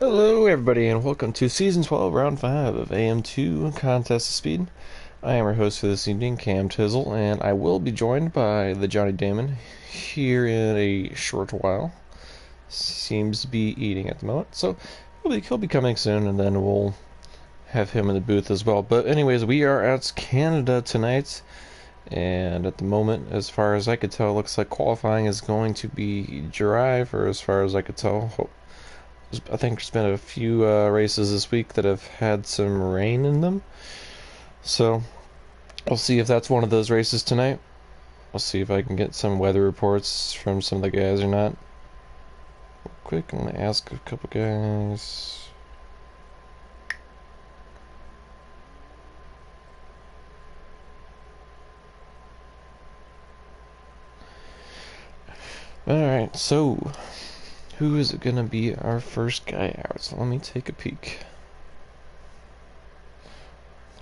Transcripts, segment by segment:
Hello everybody and welcome to Season 12, Round 5 of AM2 Contest of Speed. I am your host for this evening, Cam Tizzle, and I will be joined by the Johnny Damon here in a short while. Seems to be eating at the moment, so he'll be coming soon, and then we'll have him in the booth as well. But anyways, we are at Canada tonight, and at the moment, as far as I could tell, it looks like qualifying is going to be dry, for as far as I could tell. I think there's been a few races this week that have had some rain in them. So, we'll see if that's one of those races tonight. I'll see if I can get some weather reports from some of the guys or not. Real quick, I'm going to ask a couple guys. Alright, so who is it going to be our first guy out? So let me take a peek.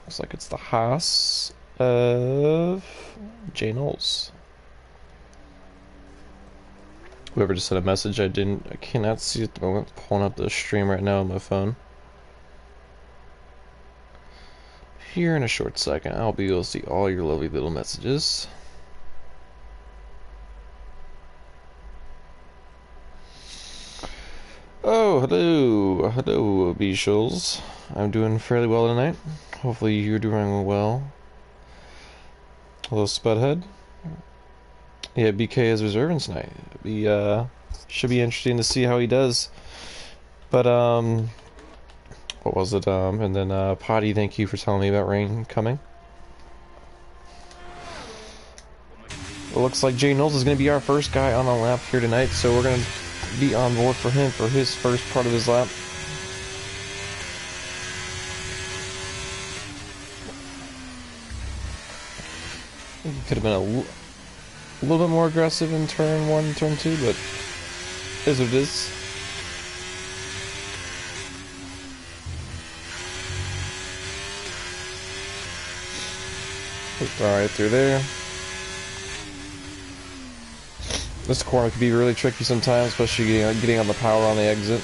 Looks like it's the Haas of Jay Knowles. Whoever just sent a message, I cannot see at the moment. Pulling up the stream right now on my phone. Here in a short second, I'll be able to see all your lovely little messages. Oh, hello, Beashles. I'm doing fairly well tonight. Hopefully you're doing well. Hello, Spudhead. Yeah, BK is reserving tonight. Should be interesting to see how he does. But, what was it? And then, Potty, thank you for telling me about rain coming. It looks like Jay Knowles is going to be our first guy on the lap here tonight, so we're going to be on board for him for his first part of his lap. I think he could have been a little bit more aggressive in turn 1 and turn 2, but it is what it is. Alright, through there. This corner could be really tricky sometimes, especially getting on the power on the exit.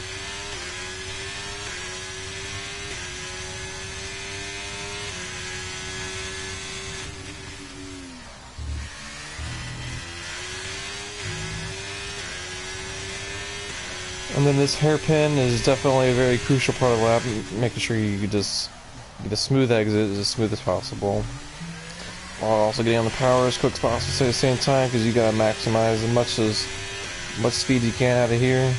And then this hairpin is definitely a very crucial part of the lap, making sure you just get a smooth exit as smooth as possible. While also getting on the power as quick as possible at the same time, because you gotta maximize as much speed you can out of here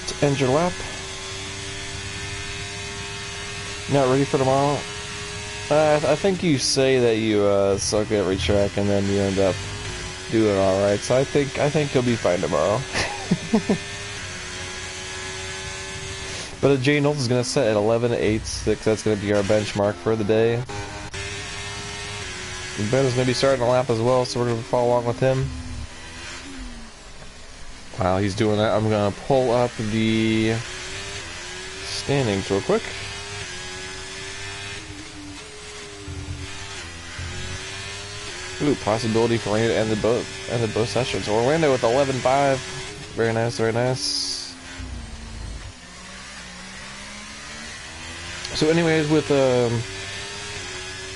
to end your lap. Not ready for tomorrow? I think you say that you suck at every track and then you end up doing alright, so I think you'll be fine tomorrow. But Jay Knowles is going to set at 11.86. That's going to be our benchmark for the day. Ben is going to be starting a lap as well, so we're going to follow along with him. While he's doing that, I'm going to pull up the standings real quick. Ooh, possibility for rain to end both sessions. Orlando with 11.5. Very nice, very nice. So anyways, with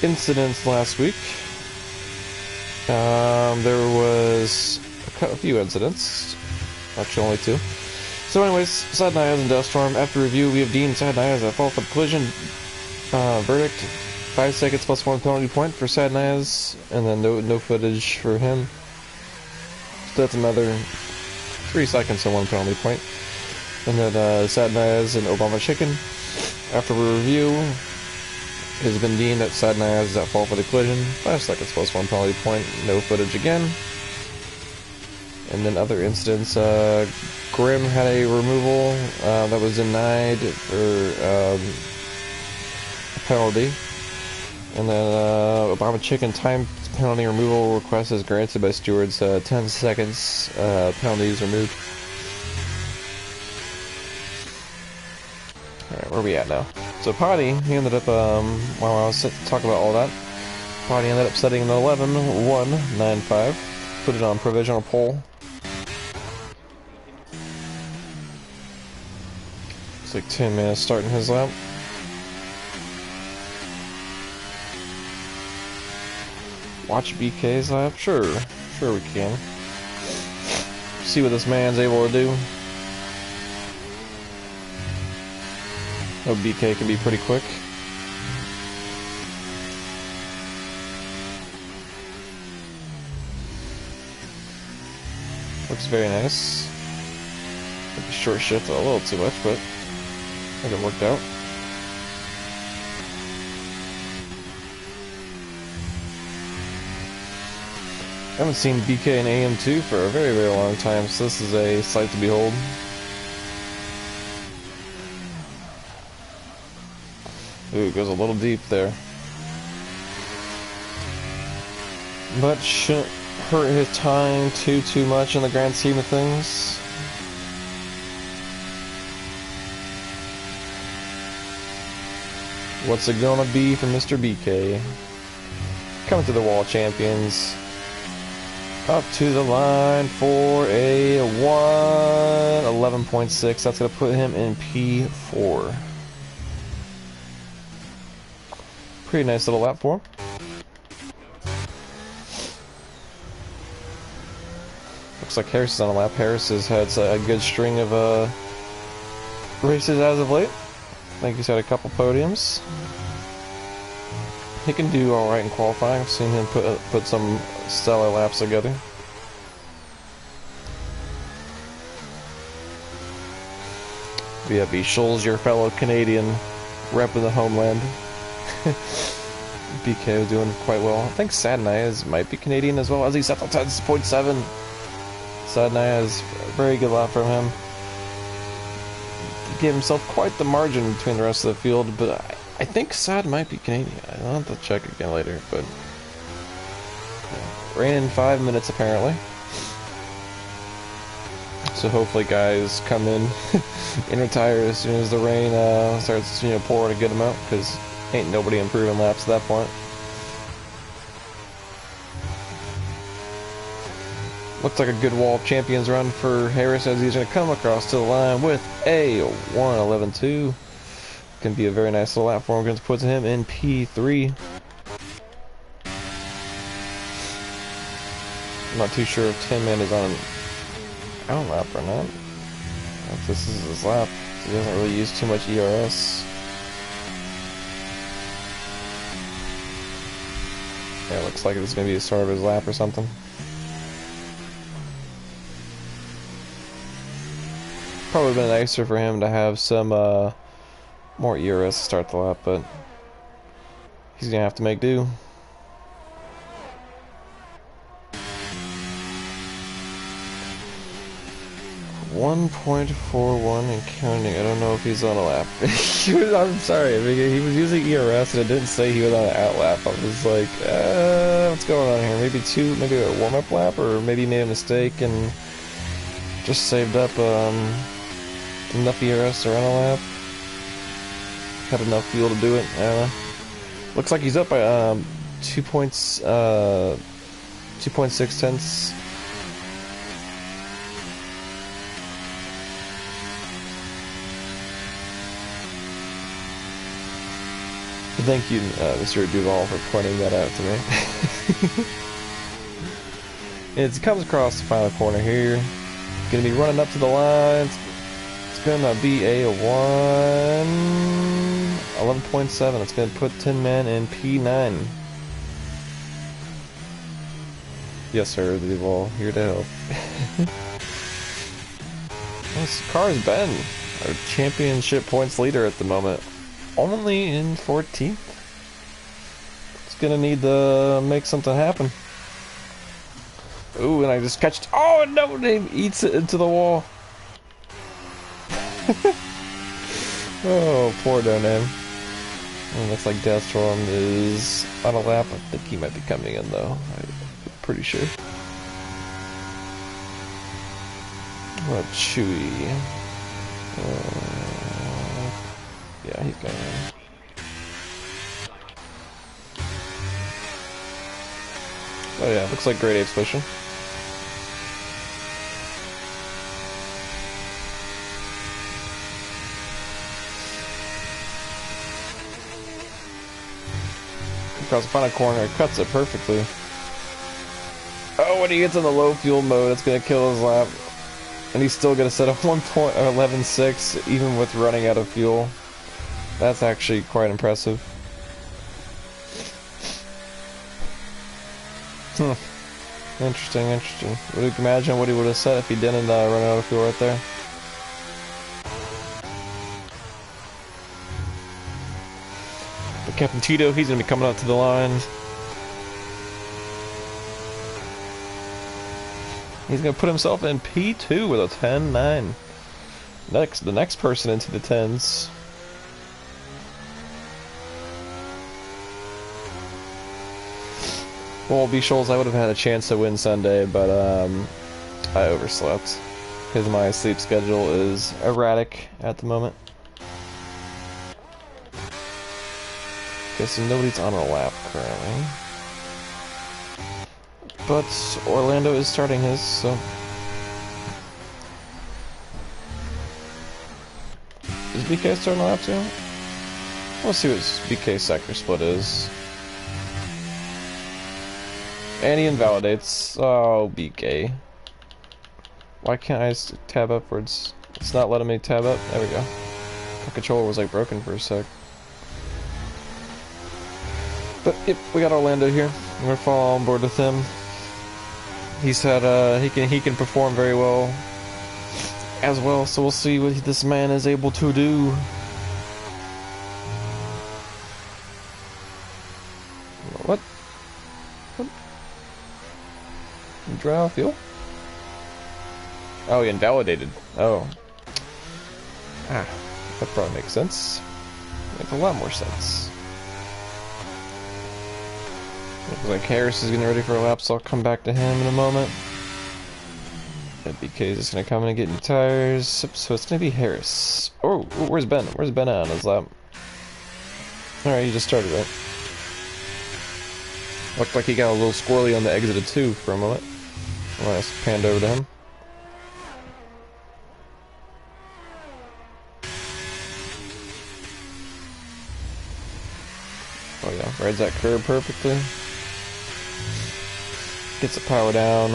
incidents last week, there was a few incidents, actually only 2. So anyways, Sad Nyas and Dust Storm. After review, we have deemed Sad Nyas at fault for the collision. Verdict, 5 seconds plus 1 penalty point for Sad Nyas, and then no footage for him. So that's another 3 seconds and 1 penalty point. And then Sad Nyas and Obama Chicken. After review, it has been deemed that Sad Nyas is at fault for the collision. 5 seconds plus 1 penalty point, no footage again. And then other incidents, Grim had a removal that was denied for a penalty. And then Obama Chicken time penalty removal request is granted by stewards. 10 seconds penalties removed. Alright, where are we at now? So Potty, he ended up, while I was talking about all that, Potty ended up setting an 11.195, put it on provisional pole. Looks like 10 minutes starting his lap. Watch BK's lap? Sure we can. See what this man's able to do. Oh, BK can be pretty quick. Looks very nice. Maybe short shift a little too much, but I think it worked out. I haven't seen BK and AM2 for a very, very long time, so this is a sight to behold. Ooh, goes a little deep there. But shouldn't hurt his time too much in the grand scheme of things. What's it gonna be for Mr. BK? Coming to the Wall Champions. Up to the line for a 1:11.6. That's going to put him in P4. Pretty nice little lap for him. Looks like Harris is on a lap. Harris has had a good string of races as of late. I think he's had a couple podiums. He can do alright in qualifying. I've seen him put some stellar laps together. BFB Schulz, your fellow Canadian, repping the homeland. BK was doing quite well. I think Sadnaya might be Canadian as well, as he's at the 10.7. Sadnaya is a very good lap from him. He gave himself quite the margin between the rest of the field, but I think Sad might be Canadian. I'll have to check again later, but yeah. Rain in 5 minutes apparently. So hopefully guys come in and retire as soon as the rain starts, pouring a good amount, because ain't nobody improving laps at that point. Looks like a good Wall of Champions run for Harris, as he's going to come across to the line with a 1:11.2. Can be a very nice little lap for him. Going to put him in P3. I'm not too sure if Tin Man is on an out lap or not. If this is his lap, he doesn't really use too much ERS. Yeah, it looks like it's going to be a start of his lap or something. Probably been nicer for him to have some more ERS to start the lap, but he's gonna have to make do. .41 and counting. I don't know if he's on a lap. I'm sorry, he was using ERS and it didn't say he was on an out lap. I was like, what's going on here? Maybe a warm-up lap, or maybe he made a mistake and just saved up enough ERS to run a lap. Had enough fuel to do it. I don't know. Looks like he's up by 2.6 tenths. Thank you, Mr. Duval, for pointing that out to me. It comes across the final corner here. Gonna be running up to the lines. It's gonna be a 1:11.7. It's gonna put Tin Man in P9. Yes, sir, Duval, here to help. This car's Ben, our championship points leader at the moment. Only in 14th. It's gonna need to make something happen. Ooh, and I just catched. Oh no! He eats it into the wall. Oh, poor Donan. Looks like Deathstorm is on a lap. I think he might be coming in though. I'm pretty sure. What Chewy? Yeah, he's going in. Oh yeah, looks like grade 8's pushing. across the final corner, cuts it perfectly. Oh, when he gets in the low fuel mode, it's gonna kill his lap. And he's still gonna set a 1.11.6 even with running out of fuel. That's actually quite impressive. Interesting, interesting. Would you imagine what he would have set if he didn't run out of fuel right there? But Captain Tito, he's gonna be coming up to the line. He's gonna put himself in P2 with a 10.9. The next person into the 10s. Well, B. Scholes, I would have had a chance to win Sunday, but I overslept because my sleep schedule is erratic at the moment. Okay, so nobody's on a lap currently. But Orlando is starting his, so... Is BK starting a lap too? Let's see what BK's sector split is. And he invalidates. Oh, BK. Why can't I tab upwards? It's not letting me tab up. There we go. My controller was like broken for a sec. But yep, we got Orlando here. I'm gonna fall on board with him. He said he can perform very well as well, so we'll see what this man is able to do. What? Dry out fuel? Oh, he invalidated. Oh. Ah, that probably makes sense. Makes a lot more sense. Looks like Harris is getting ready for a lap, so I'll come back to him in a moment. And BK is just gonna come in and get new tires. So it's gonna be Harris. Oh, where's Ben? Where's Ben on his lap? Alright, he just started it. Looked like he got a little squirrely on the exit of 2 for a moment. Well, I just panned over to him. Oh yeah, rides that curb perfectly. Gets the power down.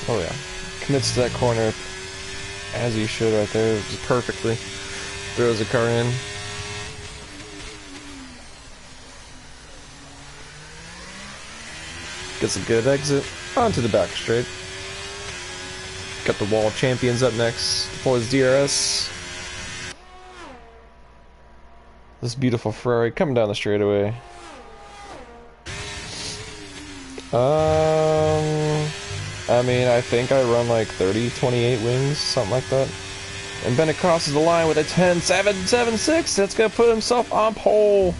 Oh yeah, commits to that corner as he should right there, just perfectly. Throws the car in. Gets a good exit onto the back straight. Got the wall champions up next for his DRS. This beautiful Ferrari coming down the straightaway. I mean, I think I run like 30-28 wings, something like that. And Ben crosses the line with a 10.776. That's gonna put himself on pole.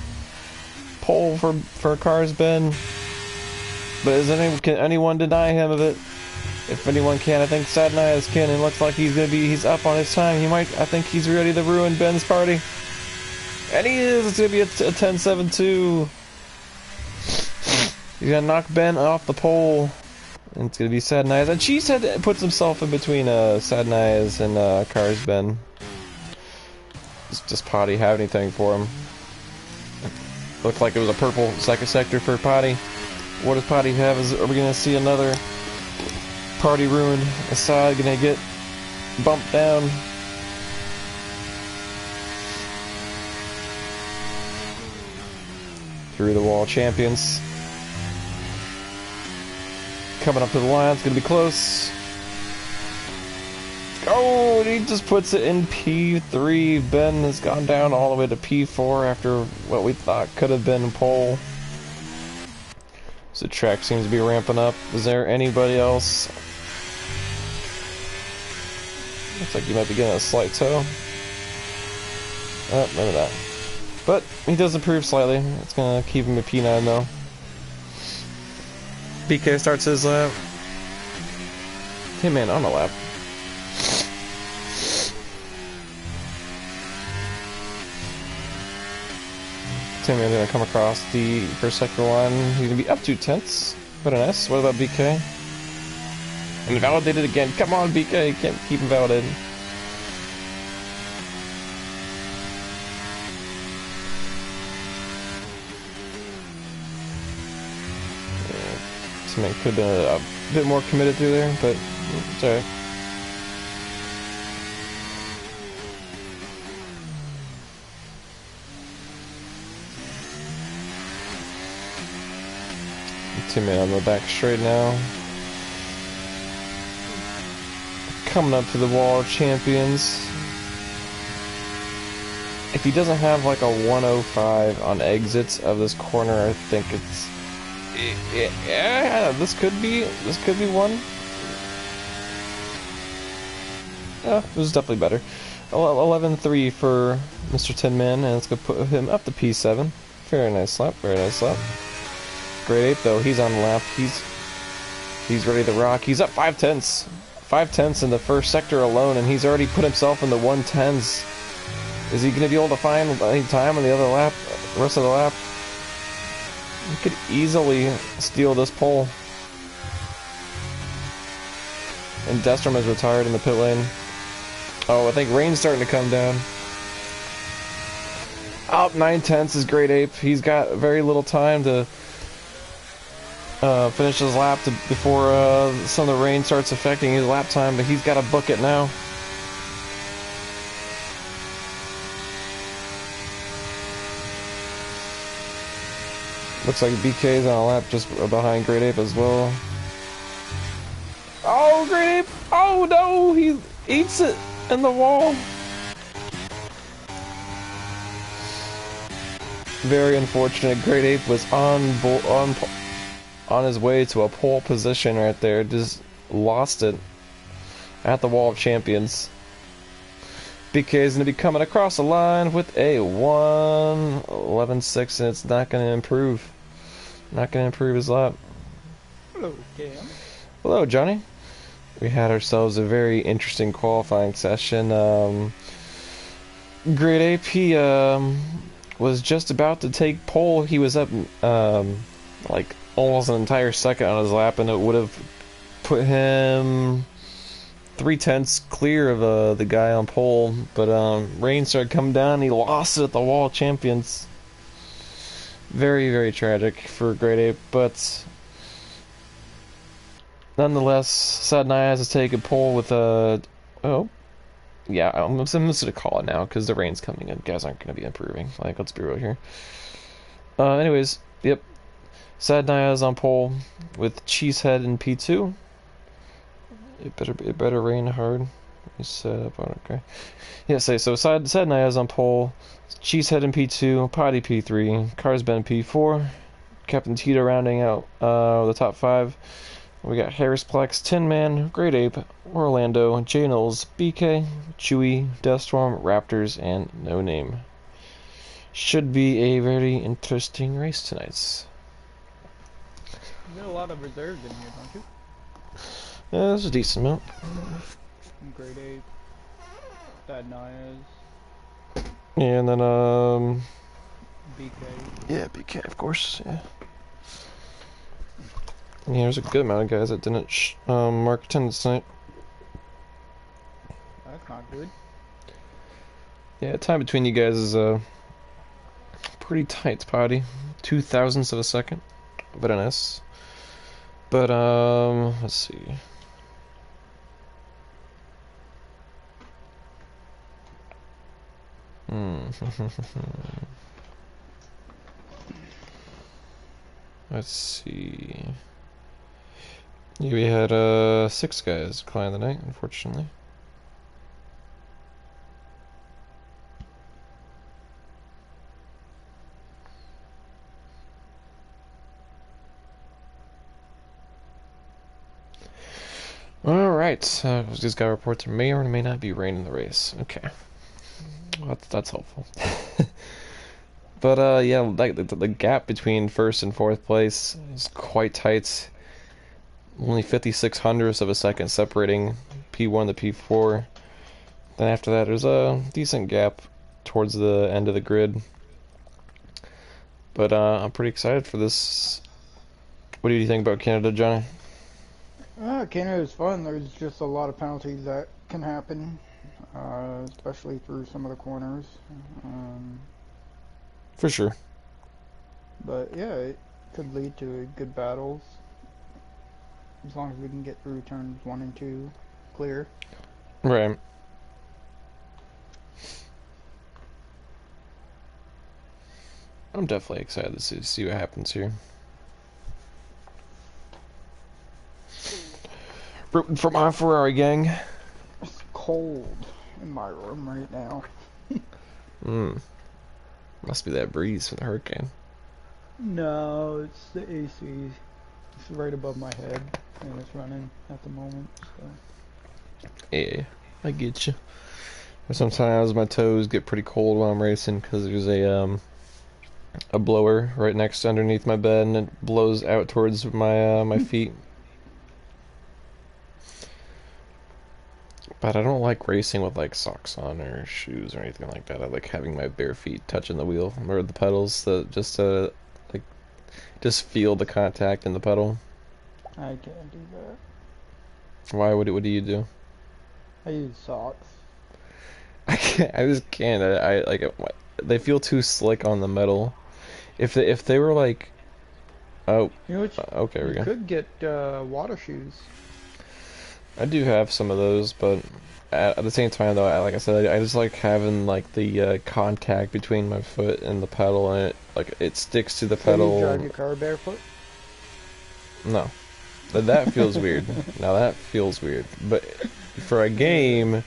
Pole for Cars Ben. But can anyone deny him of it? If anyone can, I think Sadnias can. It looks like he's up on his time. I think he's ready to ruin Ben's party. And he is. It's gonna be a 10.72. He's gonna knock Ben off the pole. And it's gonna be Sadnias. And Cheesehead puts himself in between Sadnias and Cars Ben. Does Potty have anything for him? Looked like it was a purple second sector for Potty. What does Potty have? Are we gonna see another party ruined? Assad gonna get bumped down. Through the wall champions. Coming up to the line, it's gonna be close. Oh, and he just puts it in P3. Ben has gone down all the way to P4 after what we thought could have been pole. So the track seems to be ramping up. Is there anybody else? Looks like you might be getting a slight tow. Oh, maybe not. But he does improve slightly. It's gonna keep him at P9 though. BK starts his lap. Hitman on a lap. Hitman's gonna come across the first sector line. He's gonna be up 2/10. What an S. What about BK? Invalidated again. Come on, BK. Can't keep him validated. Cement could have been a bit more committed through there, but it's alright. Tin Man on the back straight now. Coming up to the wall of champions. If he doesn't have like a 105 on exits of this corner, I think it's yeah, this could be one. Yeah, this is definitely better. 11.3 for Mr. Tin Man, and it's gonna put him up to P7. Very nice lap, very nice lap. Grade 8 though, he's on the lap. He's ready to rock. He's up 5/10. 5/10 in the first sector alone, and he's already put himself in the 110s. Is he going to be able to find any time on the other lap, the rest of the lap? He could easily steal this pole. And Destrom is retired in the pit lane. Oh, I think rain's starting to come down. Up 9/10 is Grade Ape. He's got very little time to finish his lap before some of the rain starts affecting his lap time, but he's got to book it now. Looks like BK's on a lap just behind Great Ape as well. Oh, Great Ape! Oh no, he eats it in the wall. Very unfortunate. Great Ape was on his way to a pole position right there. Just lost it at the wall of champions. BK is going to be coming across the line with a 1:11.6, and it's not going to improve. Not going to improve his lap. Hello, Cam. Hello, Johnny. We had ourselves a very interesting qualifying session. Great Ape, he was just about to take pole. He was up like almost an entire second on his lap, and it would have put him 3/10 clear of the guy on pole. But rain started coming down, and he lost it at the wall of champions. Very, very tragic for Great Ape, but nonetheless, Sad Niaz has taken pole with oh, yeah, I'm just gonna call it now because the rain's coming and guys aren't gonna be improving. Like, let's be real here. Anyways, yep, Sad Niaz on pole with Cheesehead in P2. It better rain hard. Let me set up on okay. Yeah, so Sad Niaz on pole. Cheesehead in P2, Potty P3, Carsben P4, Captain Tito rounding out the top 5. We got Harrisplex, Tin Man, Great Ape, Orlando, J Knowles, BK, Chewy, Deathstorm, Raptors, and No Name. Should be a very interesting race tonight. You got a lot of reserves in here, don't you? Yeah, there's a decent amount. Grade 8, Sad Niaz, Yeah, and then BK. yeah, BK of course. Yeah. Yeah, there's a good amount of guys that didn't mark attendance tonight. That's not good. Yeah, time between you guys is pretty tight, Potty. 0.02 of a second. Very nice. But let's see. Let's see. Yeah, we had 6 guys decline the night, unfortunately. Alright, just got reports there may or may not be rain in the race. Okay. Well, that's helpful. But yeah, like the gap between first and fourth place is quite tight. Only 56/100ths of a second separating P1 to P4. Then after that, there's a decent gap towards the end of the grid. But I'm pretty excited for this. What do you think about Canada, Johnny? Canada's fun. There's just a lot of penalties that can happen, especially through some of the corners. For sure. But yeah, it could lead to good battles. as long as we can get through turns 1 and 2 clear. Right. I'm definitely excited to see what happens here. Rooting for my Ferrari gang. It's cold in my room right now. Must be that breeze from the hurricane. No, it's the AC. It's right above my head, and it's running at the moment. So. Yeah, I get you. Sometimes my toes get pretty cold while I'm racing because there's a blower right next underneath my bed, and it blows out towards my my feet. But I don't like racing with like socks on or shoes or anything like that. I like having my bare feet touching the wheel or the pedals, like just feel the contact in the pedal. I can't do that. Why? What do you do? I use socks. I can't. I just can't. I like it. They feel too slick on the metal. If they were like, oh, You know what? okay, we You go. could get water shoes. I do have some of those, but at the same time, though, like I said, I just like having like the contact between my foot and the pedal, and it sticks to the So pedal. you drive your car barefoot? No, that feels weird. Now that feels weird, but for a game,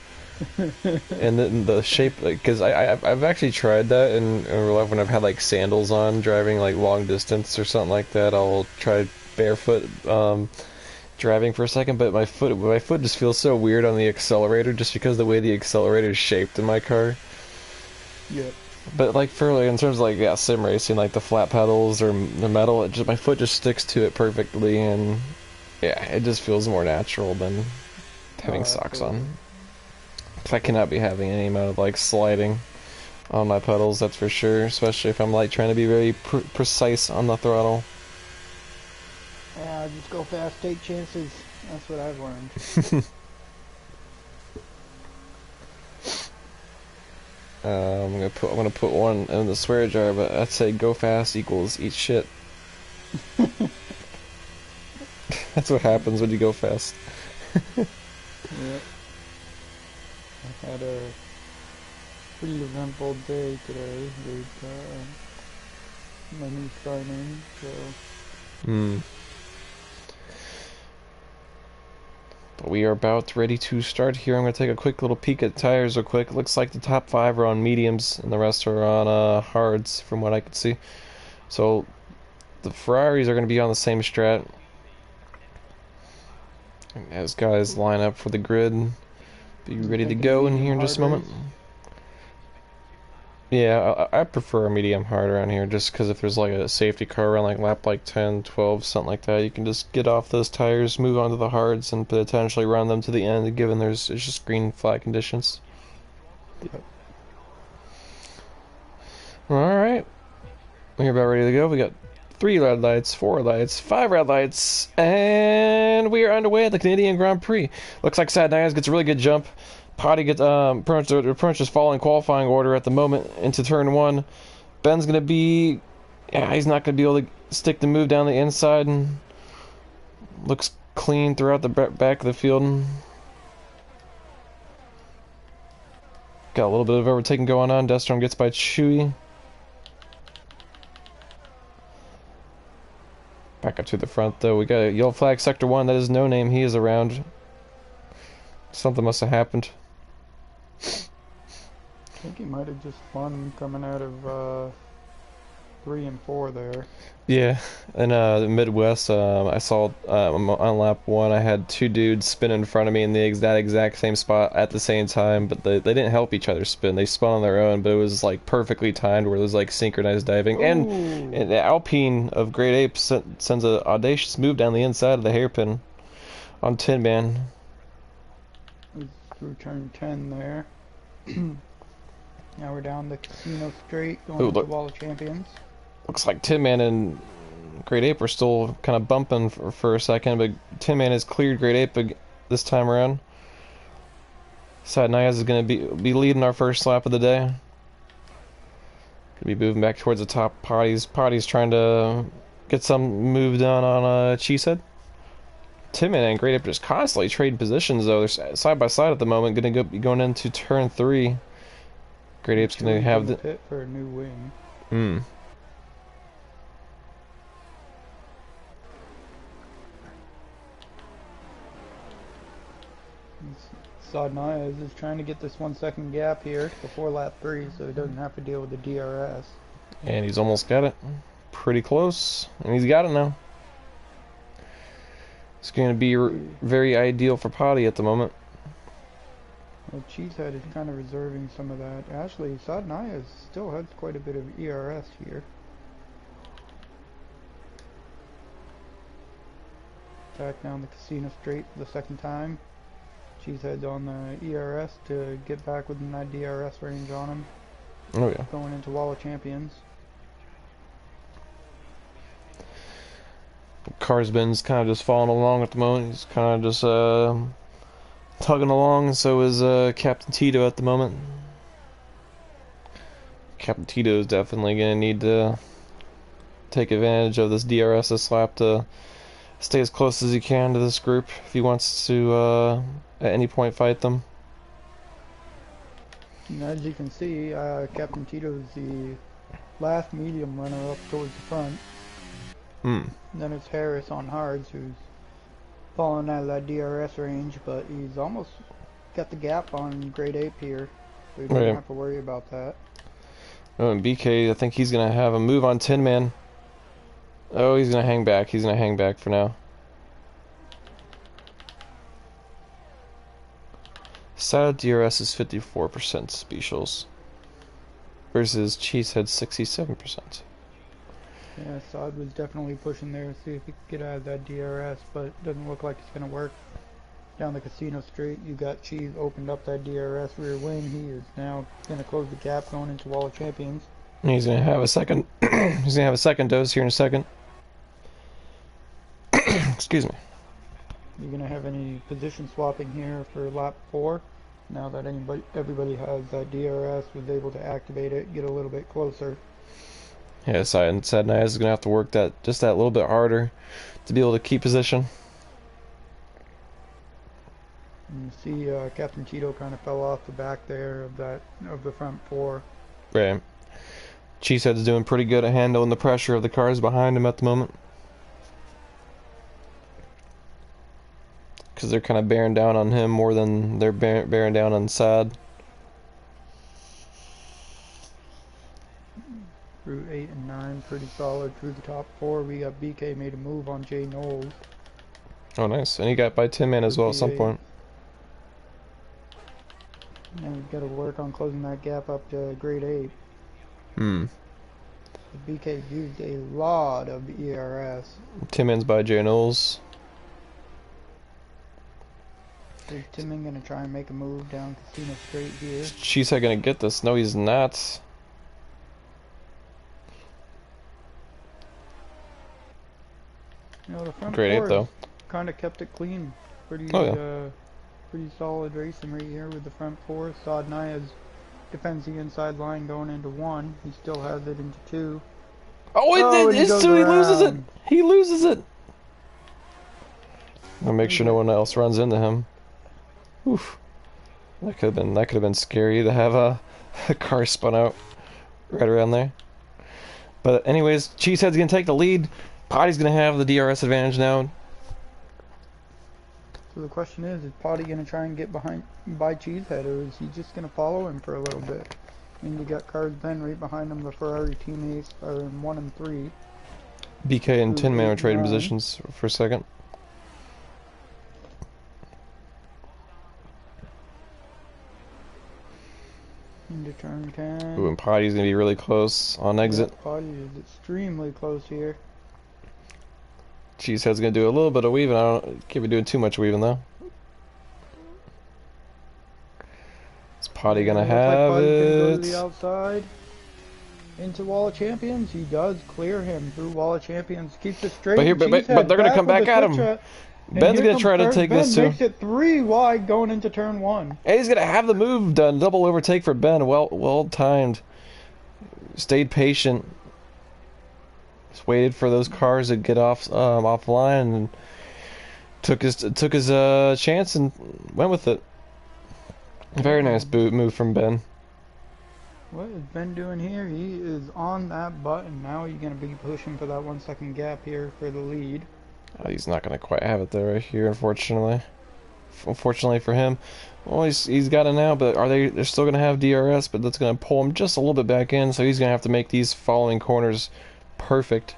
and then the shape, because I've actually tried that in real life when I've had like sandals on driving like long distance or something like that. I'll try barefoot. Driving for a second, but my foot just feels so weird on the accelerator just because of the way the accelerator is shaped in my car. Yep. But like in terms of like sim racing, like the flat pedals or the metal, my foot just sticks to it perfectly, and yeah, it just feels more natural than having socks on. 'Cause I cannot be having any amount of like sliding on my pedals, that's for sure, especially if I'm like trying to be very precise on the throttle. Yeah, just go fast, take chances. That's what I've learned. I'm gonna put one in the swear jar, but I'd say go fast equals eat shit. That's what happens when you go fast. Yep. I had a pretty eventful day today with my new signing, so. But we are about ready to start here. I'm going to take a quick little peek at tires real quick. It looks like the top 5 are on mediums and the rest are on hards from what I can see. So the Ferraris are going to be on the same strat. And as guys line up for the grid, be ready to go in here in just a moment. Yeah, I prefer a medium hard around here just because if there's like a safety car around like lap like 10, 12, something like that, you can just get off those tires, move on to the hards, and potentially run them to the end given it's just green flag conditions. Yep. Alright, we're about ready to go. We got 3 red lights, 4 lights, 5 red lights, and we are underway at the Canadian Grand Prix. Looks like Sad Nias gets a really good jump. Potty gets Prunch is following qualifying order at the moment into turn 1. Ben's gonna be, yeah, he's not gonna be able to stick the move down the inside, and looks clean throughout the back of the field. Got a little bit of overtaking going on. Deathstorm gets by Chewy. Back up to the front though. We got a yellow flag sector 1. That is No Name. He is around. Something must have happened. I think he might have just won coming out of 3 and 4 there. Yeah, in the Midwest, I saw on lap 1, I had 2 dudes spin in front of me in that exact same spot at the same time, but they didn't help each other spin. They spun on their own, but it was like perfectly timed where it was like synchronized diving. And the Alpine of Great Apes sends an audacious move down the inside of the hairpin on Tin Man. Through turn 10 there. Now we're down the Casino Straight, going to the Wall of Champions. Looks like Tin Man and Great Ape are still kind of bumping for a second, but Tin Man has cleared Great Ape this time around. Sad Nias is going to be leading our first lap of the day. Going to be moving back towards the top. Potty's trying to get some move done on Cheesehead. Tin Man and Great Ape just constantly trading positions, though. They're side by side at the moment. Going to be going into turn 3. Great Ape's going to have the pit for a new wing. Sodnaya is trying to get this 1 second gap here before lap 3, so he doesn't have to deal with the DRS. And he's almost got it. Pretty close. And he's got it now. It's going to be very ideal for Potty at the moment. Well, Cheesehead is kind of reserving some of that. Actually, Sodnaya still has quite a bit of ERS here. Back down the Casino Straight for the second time. Cheesehead's on the ERS to get back within that DRS range on him. Oh yeah. Going into Wall of Champions. Carsman's kind of just following along at the moment. He's kind of just tugging along, and so is Captain Tito at the moment. Captain Tito is definitely going to need to take advantage of this DRS this lap to stay as close as he can to this group if he wants to at any point fight them. And as you can see, Captain Tito is the last medium runner up towards the front. And then it's Harris on hards who's falling out of that DRS range, but he's almost got the gap on Great Ape here, so he doesn't have to worry about that. Oh, and BK, I think he's going to have a move on Tin Man. Oh, he's going to hang back. He's going to hang back for now. Saddle DRS is 54% specials versus Cheesehead 67%. Yeah, Sod was definitely pushing there to see if he could get out of that DRS, but it doesn't look like it's going to work. Down the Casino Straight, you got Cheese opened up that DRS rear wing. He is now going to close the gap going into Wall of Champions. And he's going to have a second. He's going to have a second dose here in a second. Excuse me. You're going to have any position swapping here for lap 4? Now that everybody has that DRS, was able to activate it, get a little bit closer. Yeah, Sodnaya is going to have to work that little bit harder to be able to keep position. And you see Captain Tito kind of fell off the back there of the front 4. Right. Cheesehead's doing pretty good at handling the pressure of the cars behind him at the moment. Because they're kind of bearing down on him more than they're bearing down on Sad. Through 8 and 9, pretty solid. Through the top 4, we got BK made a move on Jay Knowles. Oh, nice. And he got by Tin Man as well at some point. And we've got to work on closing that gap up to Great Ape. BK used a lot of ERS. Tin Man's by Jay Knowles. Is Tin Man going to try and make a move down Casino Straight here? Cheesehead going to get this? No, he's not. You know, the front Great Ape, though. Kind of kept it clean. Pretty solid racing right here with the front 4. Sodnaya's defends the inside line going into 1. He still has it into 2. Oh, he loses it! He loses it! I'll make sure no one else runs into him. Oof. That could have been scary to have a car spun out right around there. But anyways, Cheesehead's gonna take the lead. Potty's gonna have the DRS advantage now. So the question is Potty gonna try and get by Cheesehead, or is he just gonna follow him for a little bit? I mean, you got Cars Ben right behind him. The Ferrari teammates are in 1 and 3. BK and Tin Man are trading positions for a second. Into turn 10. Ooh, and Potty's gonna be really close on exit. Yeah, Potty is extremely close here. Cheesehead's gonna do a little bit of weaving. Can't be doing too much weaving though. Is Potty gonna have like it? Go to the outside into Wall of Champions. He does clear him through Wall of Champions. Keeps it straight. But they're gonna come back at him. Ben's gonna try to take this too. Makes it 3 wide going into turn 1. And he's gonna have the move done. Double overtake for Ben. Well timed. Stayed patient. Just waited for those cars to get offline and Took his chance and went with it. Very nice boot move from Ben. What is Ben doing here? He is on that button. Now he's going to be pushing for that 1 second gap here for the lead. Oh, he's not going to quite have it there right here, unfortunately. Unfortunately for him. Well, he's got it now, but they're still going to have DRS, but that's going to pull him just a little bit back in, so he's going to have to make these following corners perfect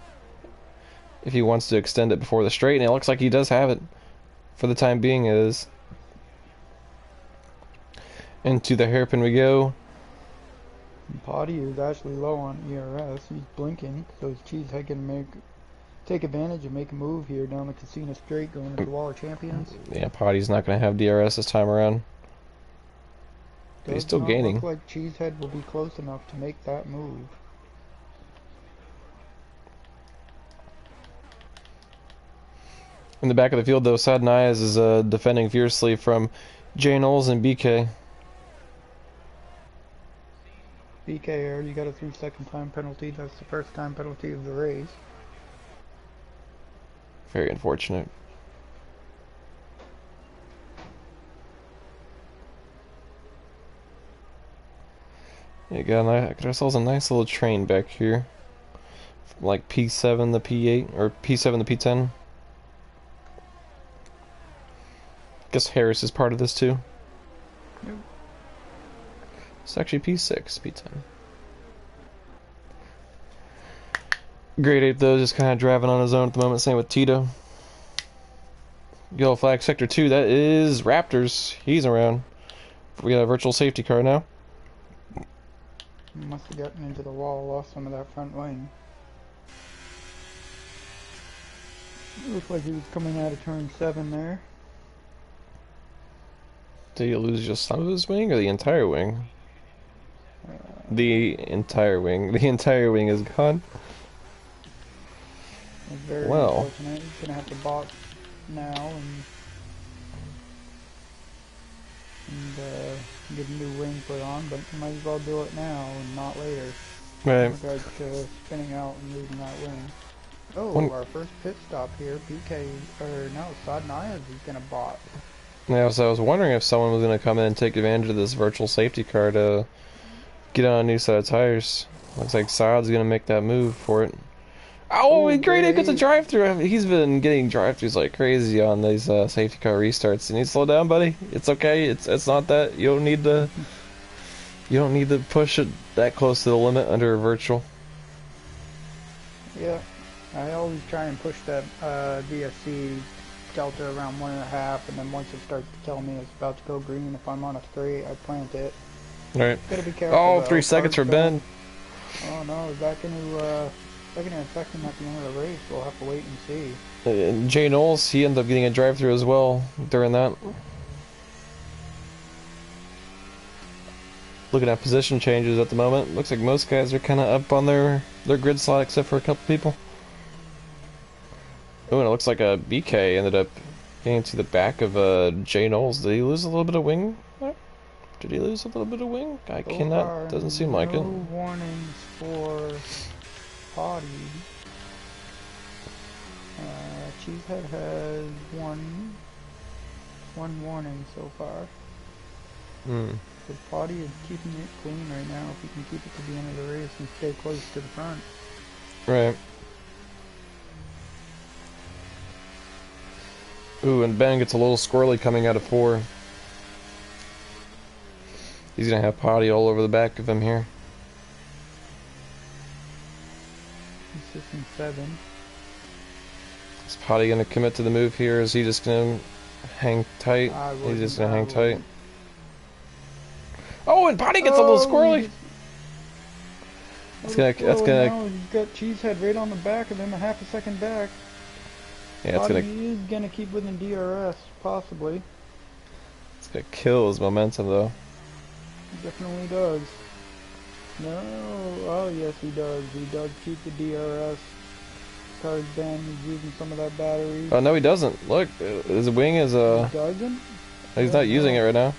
if he wants to extend it before the straight, and it looks like he does have it. For the time being, it is. Into the hairpin we go. Potty is actually low on ERS. He's blinking, so his Cheesehead can take advantage and make a move here down the Casino Straight going into the Wall of Champions. Yeah, Potty's not going to have DRS this time around. But he's still gaining. Does not look like Cheesehead will be close enough to make that move. In the back of the field, though, Sad Nias is defending fiercely from Jay Knowles and BK. BK already got a 3-second time penalty. That's the first time penalty of the race. Very unfortunate. Yeah, got ourselves a nice little train back here. From like P7 to P8, or P7 to P10. Guess Harris is part of this too. Yep. It's actually P6, P10. Grade 8 though, just kind of driving on his own at the moment, same with Tito. Yellow flag, sector 2, that is Raptors. He's around. We got a virtual safety car now. Must have gotten into the wall, lost some of that front wing. It looks like he was coming out of turn 7 there. Did he lose just some of his wing or the entire wing? The entire wing. The entire wing is gone. Very unfortunate. He's gonna have to box now and get a new wing put on, but might as well do it now and not later. Right. In regards to spinning out and losing that wing. Oh, our first pit stop here. BK, or no, Sad Nias is gonna box. Yeah, so I was wondering if someone was gonna come in and take advantage of this virtual safety car to get on a new set of tires. Looks like Sad's gonna make that move for it. Oh, Grade 8 gets a drive-through. He's been getting drive-throughs like crazy on these safety car restarts. You need to slow down, buddy. It's okay. It's not that you don't need to push it that close to the limit under a virtual. Yeah, I always try and push that DSC delta around 1.5, and then once it starts to tell me it's about to go green, if I'm on a straight, I plant it. Right. Gotta be careful. Oh, 3 seconds for Ben. Oh no, is that gonna affect him at the end of the race? We'll have to wait and see. Jay Knowles, he ended up getting a drive-through as well during that. Looking at position changes at the moment. Looks like most guys are kind of up on their grid slot except for a couple people. Oh, and it looks like a BK ended up getting to the back of Jay Knowles. Did he lose a little bit of wing? Did he lose a little bit of wing? I cannot. Doesn't seem like it. No warnings for Potty. Cheesehead has one warning so far. So Potty is keeping it clean right now. If he can keep it to the end of the race and stay close to the front. Right. Ooh, and Ben gets a little squirrely coming out of 4. He's gonna have Potty all over the back of him here. He's 6 and 7. Is Potty gonna commit to the move here? Is he just gonna hang tight? He's just gonna hang tight. Oh, and Potty gets a little squirrely. That's gonna. Now he's got Cheesehead right on the back of him, a half a second back. Yeah, it's gonna. He is gonna keep within DRS, possibly. It's gonna kill his momentum, though. He definitely does. No, oh yes, he does. He does keep the DRS. Car's down. He's using some of that battery. Oh no, he doesn't. Look, his wing is He doesn't. He's not using it right now.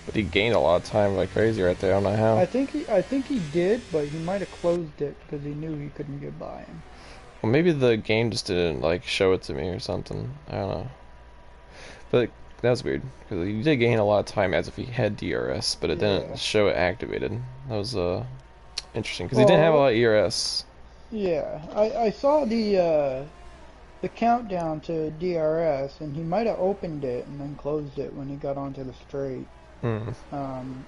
But he gained a lot of time like crazy right there. I don't know how. I think he did, but he might have closed it because he knew he couldn't get by him. Well, maybe the game just didn't like show it to me or something. I don't know. But that's weird because you did gain a lot of time as if he had DRS, but it didn't Yeah. show it activated. That was interesting because he didn't have a Well, lot of ERS. yeah. I saw the countdown to DRS, and he might have opened it and then closed it when he got onto the straight. Hmm. Um,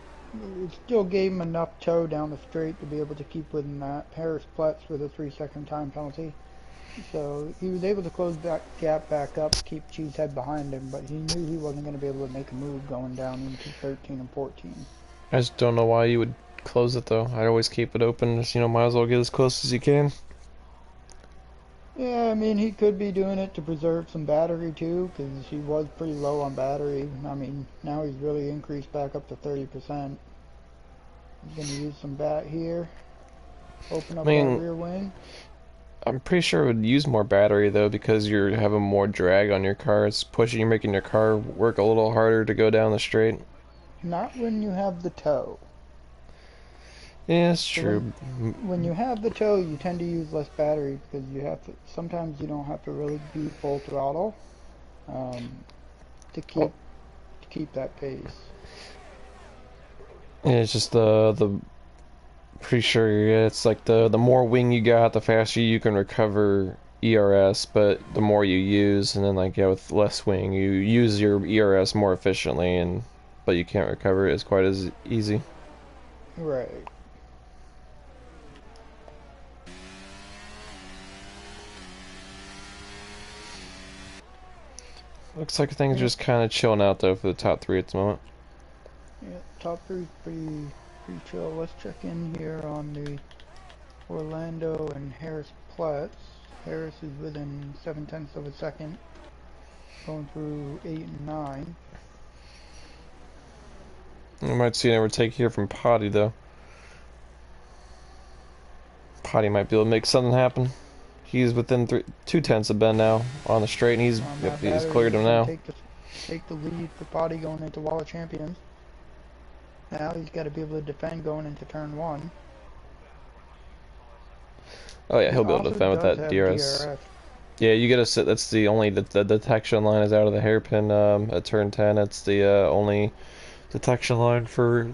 it still gave him enough toe down the straight to be able to keep within that. Harris Plutz with a 3-second time penalty. So he was able to close that gap back up, keep Cheesehead behind him, but he knew he wasn't going to be able to make a move going down into 13 and 14. I just don't know why you would close it though. I'd always keep it open. Just, might as well get as close as you can. Yeah, I mean, he could be doing it to preserve some battery too, because he was pretty low on battery. I mean, now he's really increased back up to 30%. He's going to use some bat here, open I up that mean, rear wing. I'm pretty sure it would use more battery though because you're having more drag on your car. It's pushing, you're making your car work a little harder to go down the straight. Not when you have the toe. Yeah, it's So true. when you have the toe, you tend to use less battery because you have to. Sometimes you don't have to really be full throttle um, to Oh, keep that pace. yeah, it's just the pretty sure yeah, it's like the more wing you got, the faster you can recover ERS, but the more you use, and then like yeah, with less wing, you use your ERS more efficiently, and but you can't recover it as quite as easy. Right. Looks like things are Yeah. just kind of chilling out though for the top three at the moment. Yeah. Top three pretty chill. Let's check in here on the Orlando and Harris Platz. Harris is within 7/10 of a second, going through 8 and 9. We might see an overtake here from Potty though. Potty might be able to make something happen. He's within 2/10 of Ben now on the straight, and On yep, that he's battery, cleared he's him going to now. take the lead for Potty going into Wall of Champions. Now he's got to be able to defend going into turn 1. Oh yeah, He he'll be able to also defend with does that have DRS. DRS. Yeah, you gotta sit. That's the only the detection line is out of the hairpin at turn 10. It's the only detection line for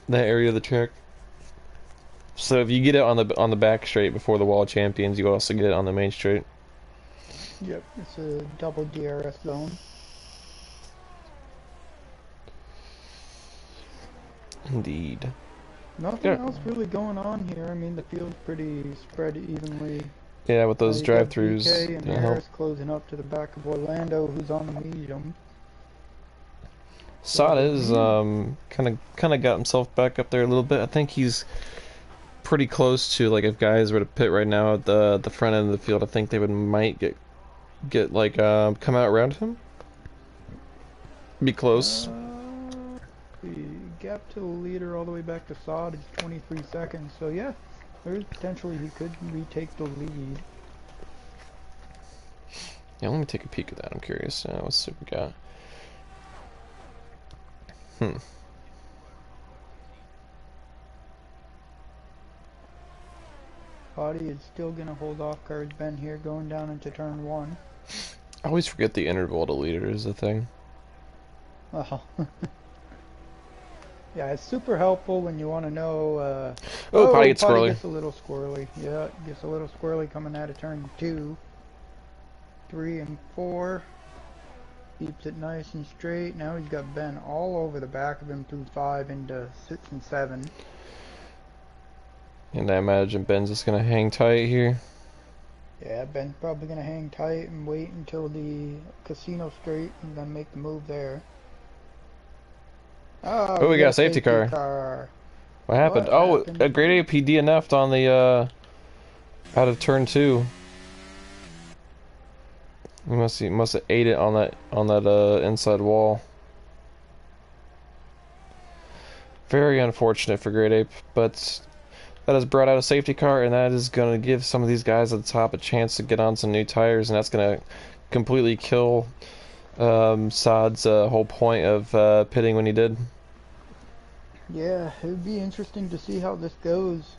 that area of the track. So if you get it on the back straight before the wall of champions, you also get it on the main straight. Yep, it's a double DRS zone. Indeed. Nothing Yeah, else really going on here. I mean, the field's pretty spread evenly. yeah. With those You got drive-throughs, BK and didn't help. Harris closing up to the back of Orlando, who's on the medium. So Sada is he, kind of got himself back up there a little bit. I think he's pretty close to like if guys were to pit right now at the front end of the field, I think they would might get like come out around him. Be close. the gap to the leader all the way back to Sod is 23 seconds. So yeah, there's potentially he could retake the lead. Yeah, let me take a peek at that. I'm curious. Let's see what we got. Hmm. Body is still gonna hold off Cards Ben here going down into turn 1. I always forget the interval to leader is the thing. Oh. Yeah, it's super helpful when you want to know. Oh, Potty gets Potty squirrely. gets a little squirrely. Yeah, gets a little squirrely coming out of turn 2. 3 and 4. Keeps it nice and straight. Now he's got Ben all over the back of him through 5 into 6 and 7. And I imagine Ben's just gonna hang tight here. Yeah, Ben's probably going to hang tight and wait until the casino straight and then make the move there. Oh, we got a safety car. What happened? What Oh, happened? a great AP DNF'd on the out of turn 2. He must have ate it on that inside wall. Very unfortunate for Great Ape, but that has brought out a safety car, and that is going to give some of these guys at the top a chance to get on some new tires, and that's going to completely kill Saad's whole point of pitting when he did. Yeah, it would be interesting to see how this goes.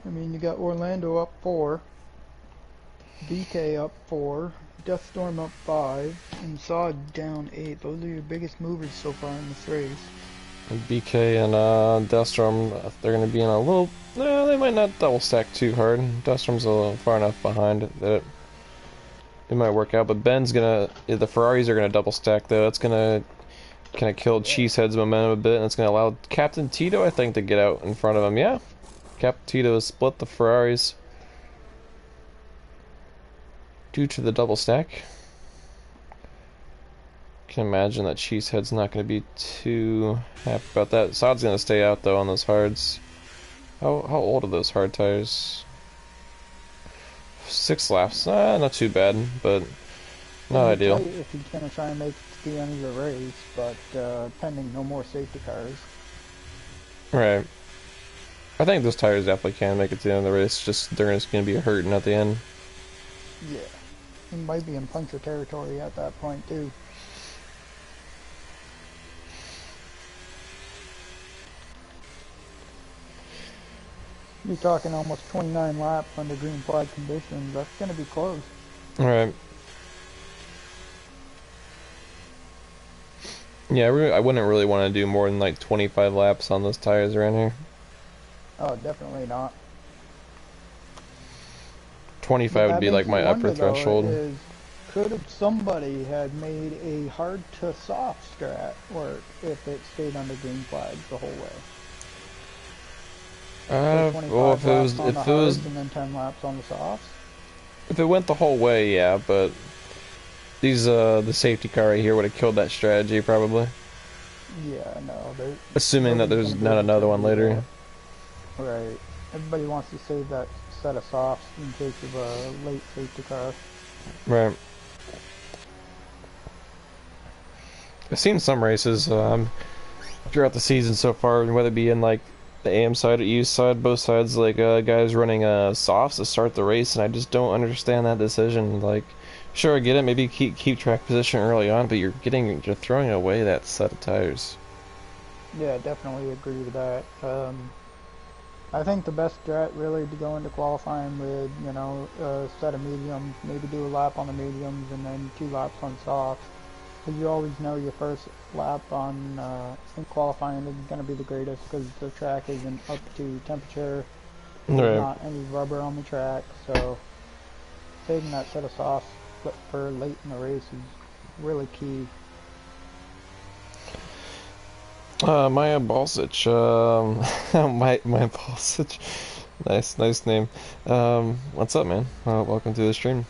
I mean, you got Orlando up 4. BK up 4, Deathstorm up 5, and Sod down 8. Those are your biggest movers so far in this race. BK and Deathstorm, they're going to be in a little... they might not double stack too hard. Deathstorm's a little far enough behind that it might work out, but Ben's going to... The Ferraris are going to double stack, though. That's going to kind of kill Cheesehead's momentum a bit, and it's going to allow Captain Tito, I think, to get out in front of him. Yeah, Captain Tito has split the Ferraris due to the double stack. Can imagine that Cheesehead's not going to be too happy about that. Sod's going to stay out though on those hards. How old are those hard tires? 6 laps. Not too bad, but not ideal. If he's going to try and make it to the end of the race, but pending no more safety cars. Right. I think those tires definitely can make it to the end of the race. Just they're just going to be hurting at the end. Yeah, he might be in puncture territory at that point too. You're talking almost 29 laps under green flag conditions. That's going to be close. Alright. Yeah, I wouldn't really want to do more than like 25 laps on those tires around here. Oh, definitely not. 25 would be like my upper threshold. Could somebody had made a hard to soft strat work if it stayed under green flags the whole way? Well, if it was and then 10 laps on the softs. If it went the whole way, yeah, but these the safety car right here would have killed that strategy probably. Yeah, no. Assuming that there's not another one later. Right. Everybody wants to save that set of softs in case of a late safety car. Right. I've seen some races throughout the season so far, whether it be in like the AM side or EU side, both sides, like guys running softs to start the race, and I just don't understand that decision. Like, sure, I get it, maybe keep track position early on, but you're throwing away that set of tires. Yeah, definitely agree with that. I think the best strat really to go into qualifying with, you know, a set of mediums, maybe do a lap on the mediums and then 2 laps on softs. Because you always know your first lap on in qualifying isn't going to be the greatest because the track isn't up to temperature. There's not any rubber on the track, so saving that set of softs for late in the race is really key. Maya Balsich, Maya Balsich, nice name. What's up, man? Welcome to the stream.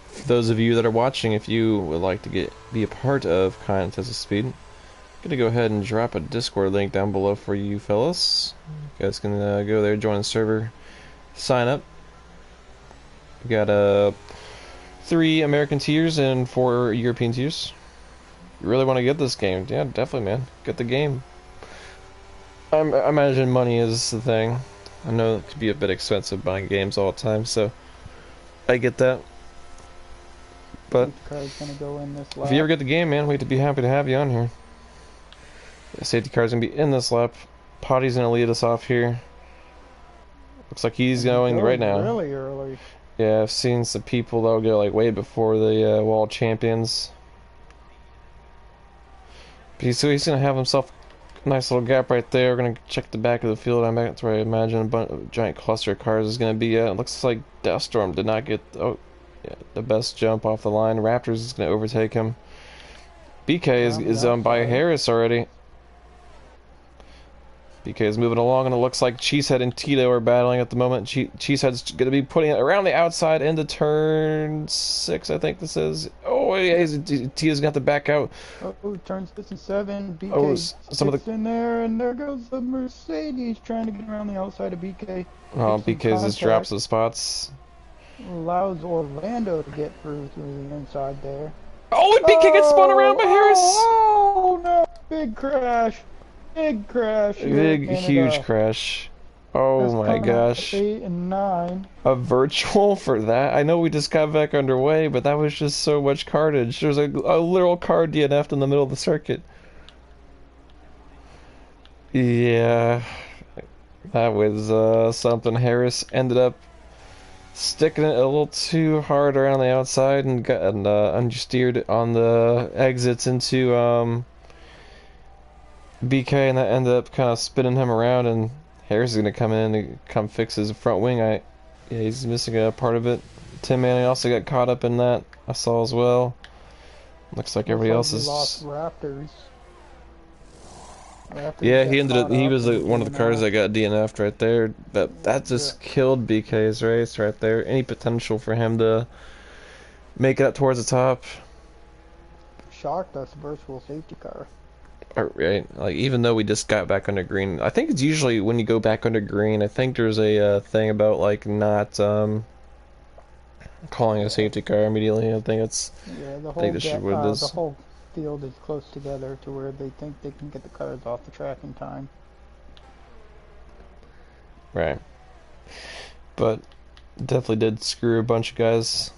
For those of you that are watching, if you would like to be a part of Contest of Speed, I'm gonna go ahead and drop a Discord link down below for you fellas. You guys can go there, join the server, sign up. We got 3 American tiers and 4 European tiers. You really want to get this game? Yeah, definitely, man. Get the game. I imagine money is the thing. I know it could be a bit expensive buying games all the time, so I get that. But if you ever get the game, man, we'd be happy to have you on here. The safety car's gonna be in this lap. Potty's gonna lead us off here. Looks like he's going right now. Really early. Yeah, I've seen some people that'll go like way before the world champions. So he's gonna have himself a nice little gap right there. We're gonna check the back of the field. That's where I imagine a giant cluster of cars is gonna be. It looks like Deathstorm did not get the best jump off the line. Raptors is gonna overtake him. BK is by Harris already. BK is moving along, and it looks like Cheesehead and Tito are battling at the moment. Cheesehead's going to be putting it around the outside into turn 6, I think this is. Oh, yeah, Tito's got to back out. Oh, turn 6 and 7. BK gets in there, and there goes the Mercedes trying to get around the outside of BK. Oh, BK just drops the spots. Allows Orlando to get through the inside there. Oh, and BK gets spun around by Harris. Oh, no. Big crash. Big crash. Huge crash. Oh my gosh. 8 and 9. A virtual for that? I know we just got back underway, but that was just so much carnage. There's a literal car DNF'd in the middle of the circuit. Yeah. That was something. Harris ended up sticking it a little too hard around the outside and got understeered on the exits into BK, and that ended up kind of spinning him around. And Harris is gonna come in and come fix his front wing. Yeah, he's missing a part of it. Tim Manning also got caught up in that. I saw as well. Looks like everybody else is. Lost Raptors. Yeah, he ended up. He was one of the cars DNF. that got DNF'd right there. That just killed BK's race right there. Any potential for him to make it up towards the top. Shocked that's a virtual safety car. Right, like even though we just got back under green, I think it's usually when you go back under green. I think there's a thing about like not calling a safety car immediately. I think it's. Yeah, the whole field is close together to where they think they can get the cars off the track in time. Right. But definitely did screw a bunch of guys.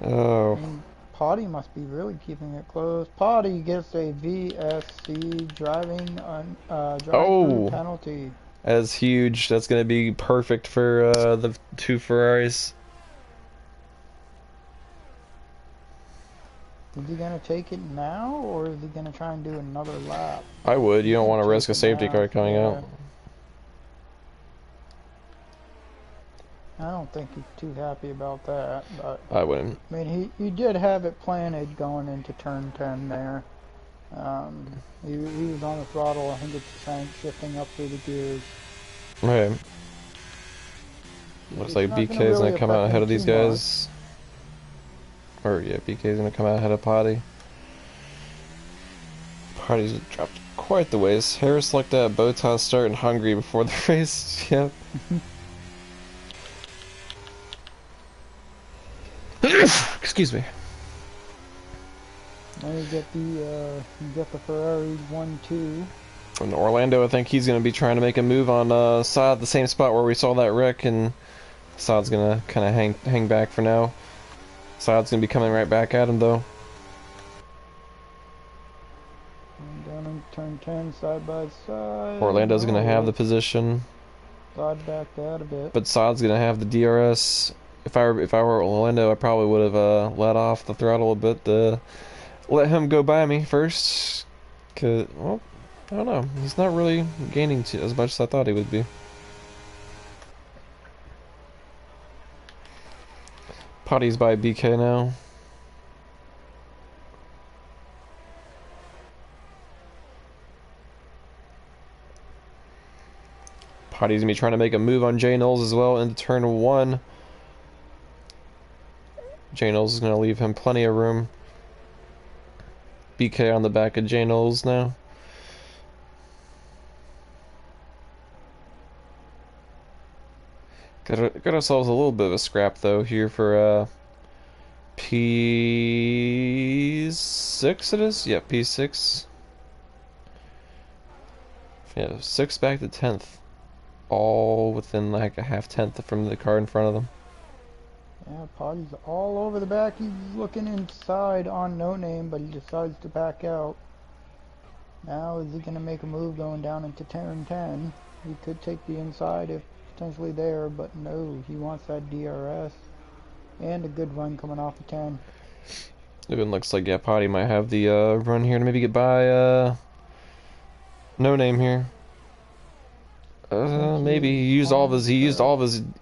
Oh. Potty must be really keeping it close. Potty gets a VSC driving penalty. That's huge. That's going to be perfect for the two Ferraris. Is he going to take it now, or is he going to try and do another lap? I would. You don't want to risk a safety car coming out. I don't think he's too happy about that, but I wouldn't. I mean, he did have it planted going into turn 10 there. He was on the throttle 100%, shifting up through the gears. Right. Looks like BK's gonna come out ahead of these guys. Or yeah, BK's gonna come out ahead of Potty. Potty's dropped quite the ways. Harris looked at bow tie starting hungry before the race. Yep. Excuse me. Now you get the Ferrari 1-2. From Orlando, I think he's going to be trying to make a move on Saad, the same spot where we saw that wreck, and Saad's going to kind of hang back for now. Saad's going to be coming right back at him, though. And down in turn 10, side by side. Orlando's going to have the position. Saad backed out a bit. But Saad's going to have the DRS. If I were Orlando, I probably would have let off the throttle a bit to let him go by me first. Cause, well, I don't know. He's not really gaining as much as I thought he would be. Potty's by BK now. Potty's gonna be trying to make a move on J Knowles as well into turn 1. J Knowles is gonna leave him plenty of room. BK on the back of J Knowles now. Got ourselves a little bit of a scrap though here for P6 it is? Yeah, P6. Yeah, 6 back to 10th. All within like a half-tenth from the car in front of them. Yeah, Potty's all over the back. He's looking inside on No Name, but he decides to back out. Now is he going to make a move going down into turn 10? He could take the inside if potentially there, but no, he wants that DRS. And a good run coming off of 10. It even looks like, yeah, Potty might have the run here to maybe get by No Name here. Maybe he used all of his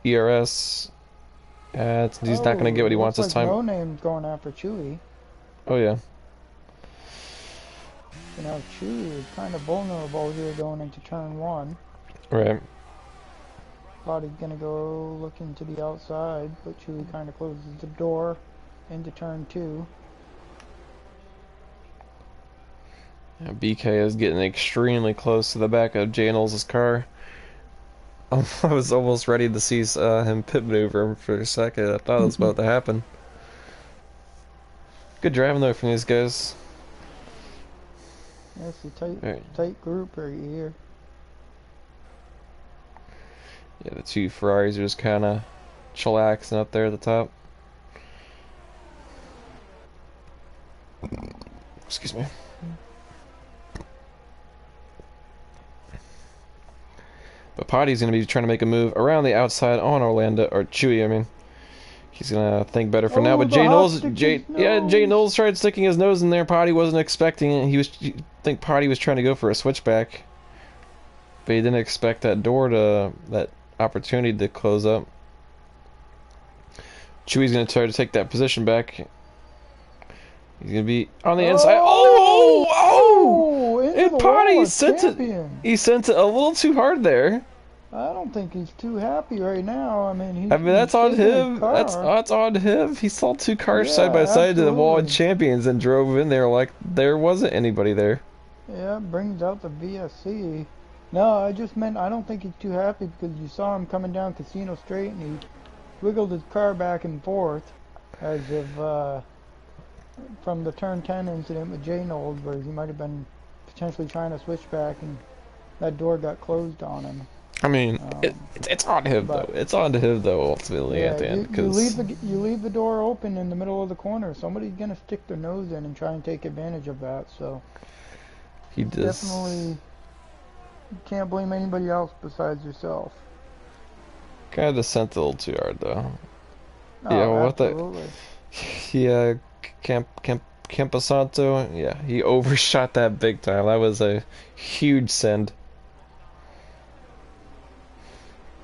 ERS. He's not gonna get what he wants this time. No Name's going after Chewy. Oh yeah. You know, Chewy is kind of vulnerable here going into turn 1. Right. Potty's gonna go looking to the outside, but Chewy kind of closes the door into turn 2. Yeah, BK is getting extremely close to the back of J Knowles' car. I was almost ready to see him pit maneuver him for a second. I thought it was about to happen. Good driving though from these guys. Yeah, it's a tight group right here. Yeah, the two Ferraris are just kind of chillaxing up there at the top. Excuse me. But Potty's going to be trying to make a move around the outside on Orlando, or Chewy, I mean. He's going to think better for now, but Jay Knowles tried sticking his nose in there. Potty wasn't expecting it. I think Potty was trying to go for a switchback. But he didn't expect that that opportunity to close up. Chewy's going to try to take that position back. He's going to be on the inside. And Potty he sent it a little too hard there. I don't think he's too happy right now. I mean, that's on him. That's on him. He saw two cars side by side to the wall of champions and drove in there like there wasn't anybody there. Yeah, brings out the VSC. No, I just meant I don't think he's too happy because you saw him coming down Casino Straight and he wiggled his car back and forth as if from the turn 10 incident with Jay Knowles where he might have been potentially trying to switch back and that door got closed on him. I mean, it's on him though. It's on him though ultimately at the end because you leave the door open in the middle of the corner. Somebody's gonna stick their nose in and try and take advantage of that. So he does. Definitely, you can't blame anybody else besides yourself. Kind of sent a little too hard though. Oh, yeah, absolutely. Yeah, Camposanto. Yeah, he overshot that big time. That was a huge send.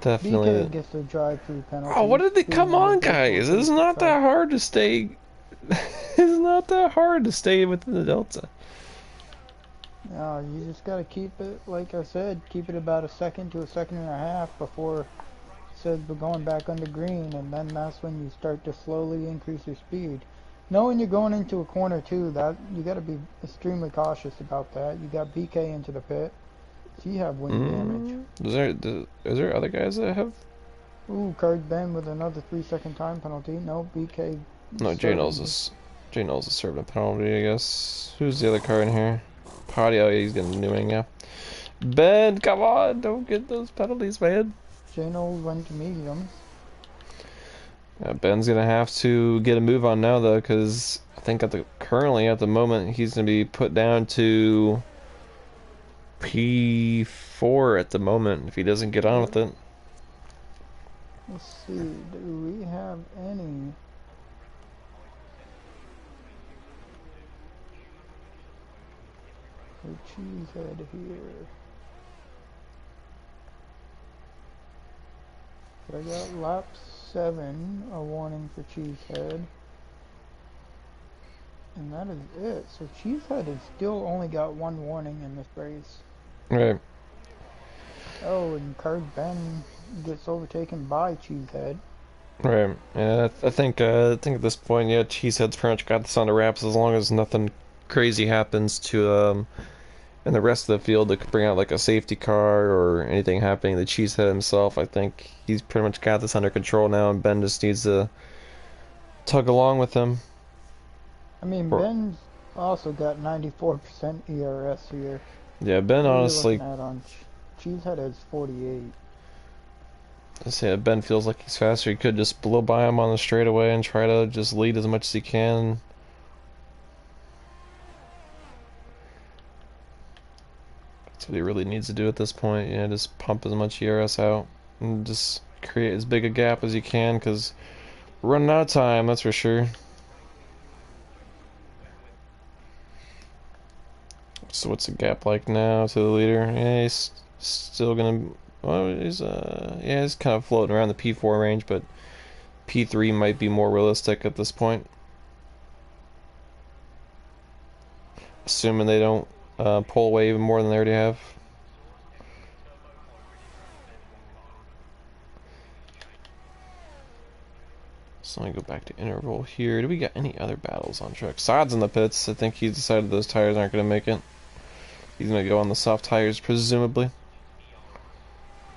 Definitely. BK gets the drive-through penalty. Oh, what did they? Come on, guys! It's not that hard to stay. It's not that hard to stay within the delta. No, you just gotta keep it, like I said, keep it about a second to a second and a half before it says we're going back under green, and then that's when you start to slowly increase your speed. Knowing you're going into a corner too, that you gotta be extremely cautious about that. You got BK into the pit. So you have wind damage. Is there other guys that have? Ooh, Card Ben with another 3-second time penalty. No, BK. No, Jay Knowles is serving a penalty, I guess. Who's the other car in here? Potty, oh yeah, he's getting newing, yeah. Ben, come on, don't get those penalties, man. Jay Knowles went to mediums. Yeah, Ben's gonna have to get a move on now though, because I think currently at the moment he's gonna be put down to P4 at the moment if he doesn't get on with it. Let's see, do we have any? Cheesehead here. I got lap 7, a warning for Cheesehead. And that is it. So Cheesehead has still only got 1 warning in this race. Right. Oh, and Card Ben gets overtaken by Cheesehead. Right. Yeah, I think at this point, yeah, Cheesehead's pretty much got this on the wraps as long as nothing crazy happens to in the rest of the field that could bring out like a safety car or anything happening to Cheesehead himself. I think he's pretty much got this under control now, and Ben just needs to tug along with him. I mean, Ben's also got 94% ERS here. Yeah, Ben honestly. Cheesehead has 48. I say Ben feels like he's faster. He could just blow by him on the straightaway and try to just lead as much as he can. That's what he really needs to do at this point. Yeah, just pump as much ERS out and just create as big a gap as you can, because we're running out of time, that's for sure. So what's the gap like now to the leader? Yeah, he's still gonna. Well, he's kind of floating around the P4 range, but P3 might be more realistic at this point. Assuming they don't pull away even more than they already have. So let me go back to interval here. Do we got any other battles on track? Saad's in the pits. I think he decided those tires aren't going to make it. He's going to go on the soft tires, presumably.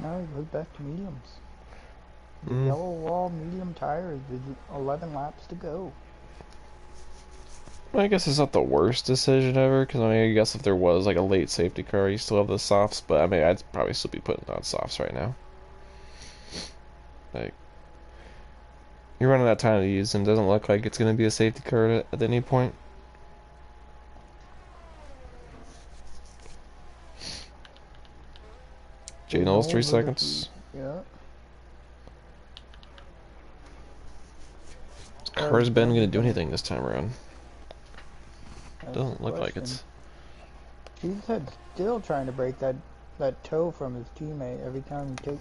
No, he goes back to mediums. The yellow wall medium tires with 11 laps to go. Well, I guess it's not the worst decision ever, because I mean, I guess if there was like a late safety car, you still have the softs, but I mean, I'd probably still be putting on softs right now. Like, you're running out of time to use them. Doesn't look like it's going to be a safety car at any point. Jay Knowles, 3 seconds. Yeah. Is Car's Ben gonna do anything this time around? Doesn't look like question. it's. Cheesehead's still trying to break that toe from his teammate every time he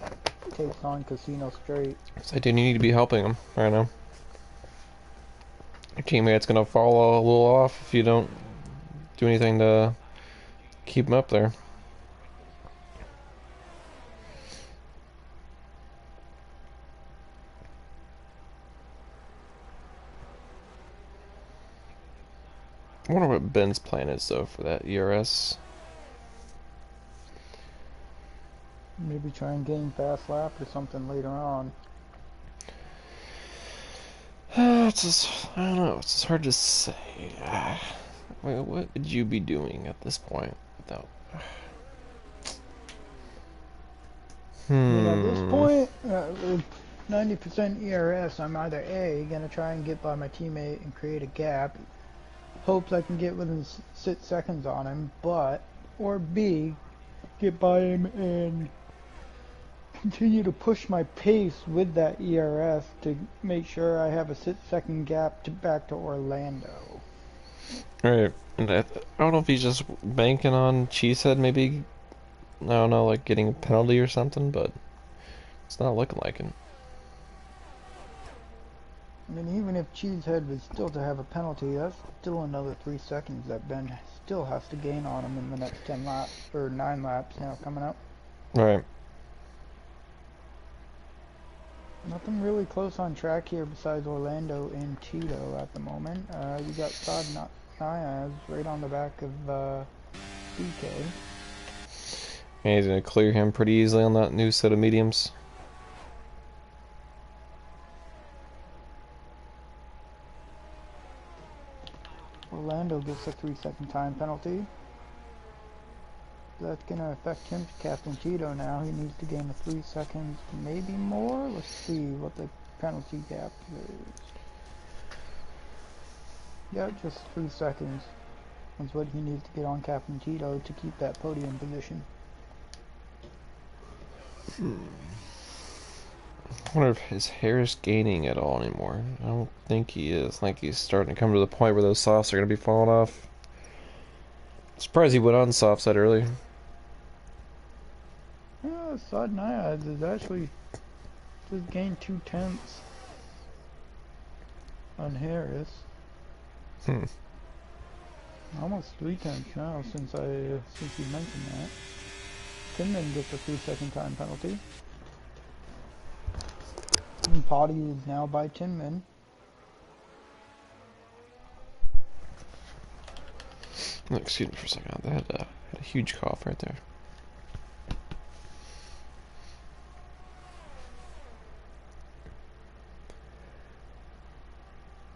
takes on Casino straight. So, dude, you need to be helping him right now. Your teammate's gonna fall a little off if you don't do anything to keep him up there. I wonder what Ben's plan is, though, for that ERS. Maybe try and gain fast lap or something later on. It's just, I don't know, it's just hard to say. What would you be doing at this point without... I mean, at this point, with 90% ERS, I'm either A, gonna try and get by my teammate and create a gap, hopes I can get within 6 seconds on him, or B, get by him and continue to push my pace with that ERS to make sure I have a 6-second gap back to Orlando. Right, and I don't know if he's just banking on Cheesehead maybe, I don't know, like getting a penalty or something, but it's not looking like it. I mean, even if Cheesehead was still to have a penalty, that's still another 3 seconds that Ben still has to gain on him in the next 10 laps, or 9 laps now coming up. Right. Nothing really close on track here besides Orlando and Tito at the moment. You got Saad Nayaz right on the back of DK. And he's going to clear him pretty easily on that new set of mediums. Orlando gets a 3-second time penalty. That's going to affect him to Captain Tito now. He needs to gain a 3 seconds, maybe more. Let's see what the penalty gap is. Yeah, just 3 seconds. That's what he needs to get on Captain Tito to keep that podium position. I wonder if his hair is gaining at all anymore. I don't think he is. Like he's starting to come to the point where those softs are going to be falling off. Surprised he went on soft side earlier. Yeah, Saad Nayaz is actually just gained 2/10 on Harris. Almost 3/10 now since you mentioned that. Tinman gets a 3-second time penalty. And Potty is now by Tinman. Oh, excuse me for a second. That had a huge cough right there.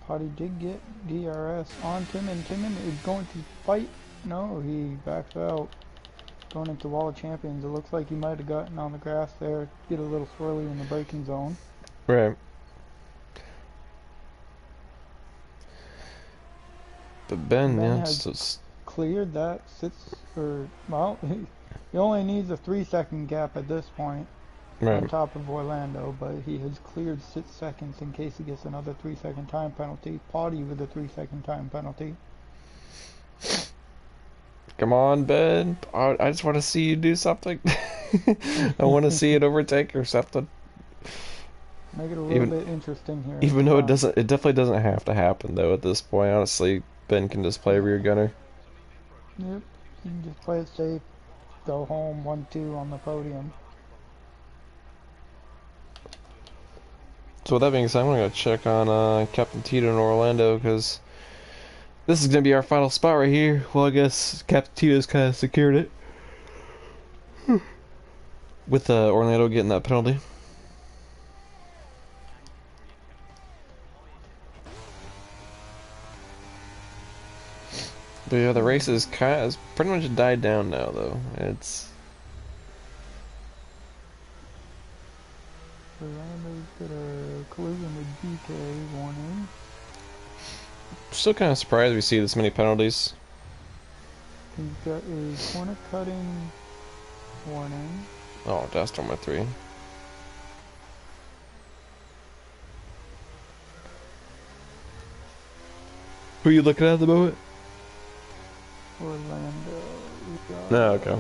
Potty did get DRS on Tinman. Tinman is going to fight. No, he backs out. Going into Wall of Champions. It looks like he might have gotten on the grass there. Get a little swirly in the braking zone. Right. But Ben has cleared that well, he only needs a 3-second gap at this point. Right. On top of Orlando, but he has cleared 6 seconds in case he gets another 3-second time penalty. Potty with a 3-second time penalty. Come on, Ben. I just want to see you do something. I want to see it overtake or something. Make it a little bit interesting here. Even though it definitely doesn't have to happen though at this point. Honestly, Ben can just play rear gunner. Yep, you can just play it safe. Go home 1-2 on the podium. So with that being said, I'm going to check on Captain Tito in Orlando because this is going to be our final spot right here. Well, I guess Captain Tito's kind of secured it. With Orlando getting that penalty. But yeah, the race is pretty much died down now, though. It's... Orlando's got a collision with DK warning. Still kind of surprised we see this many penalties. He's got a corner cutting warning. Oh, dust on my 3. Who are you looking at the moment? Orlando. No, okay.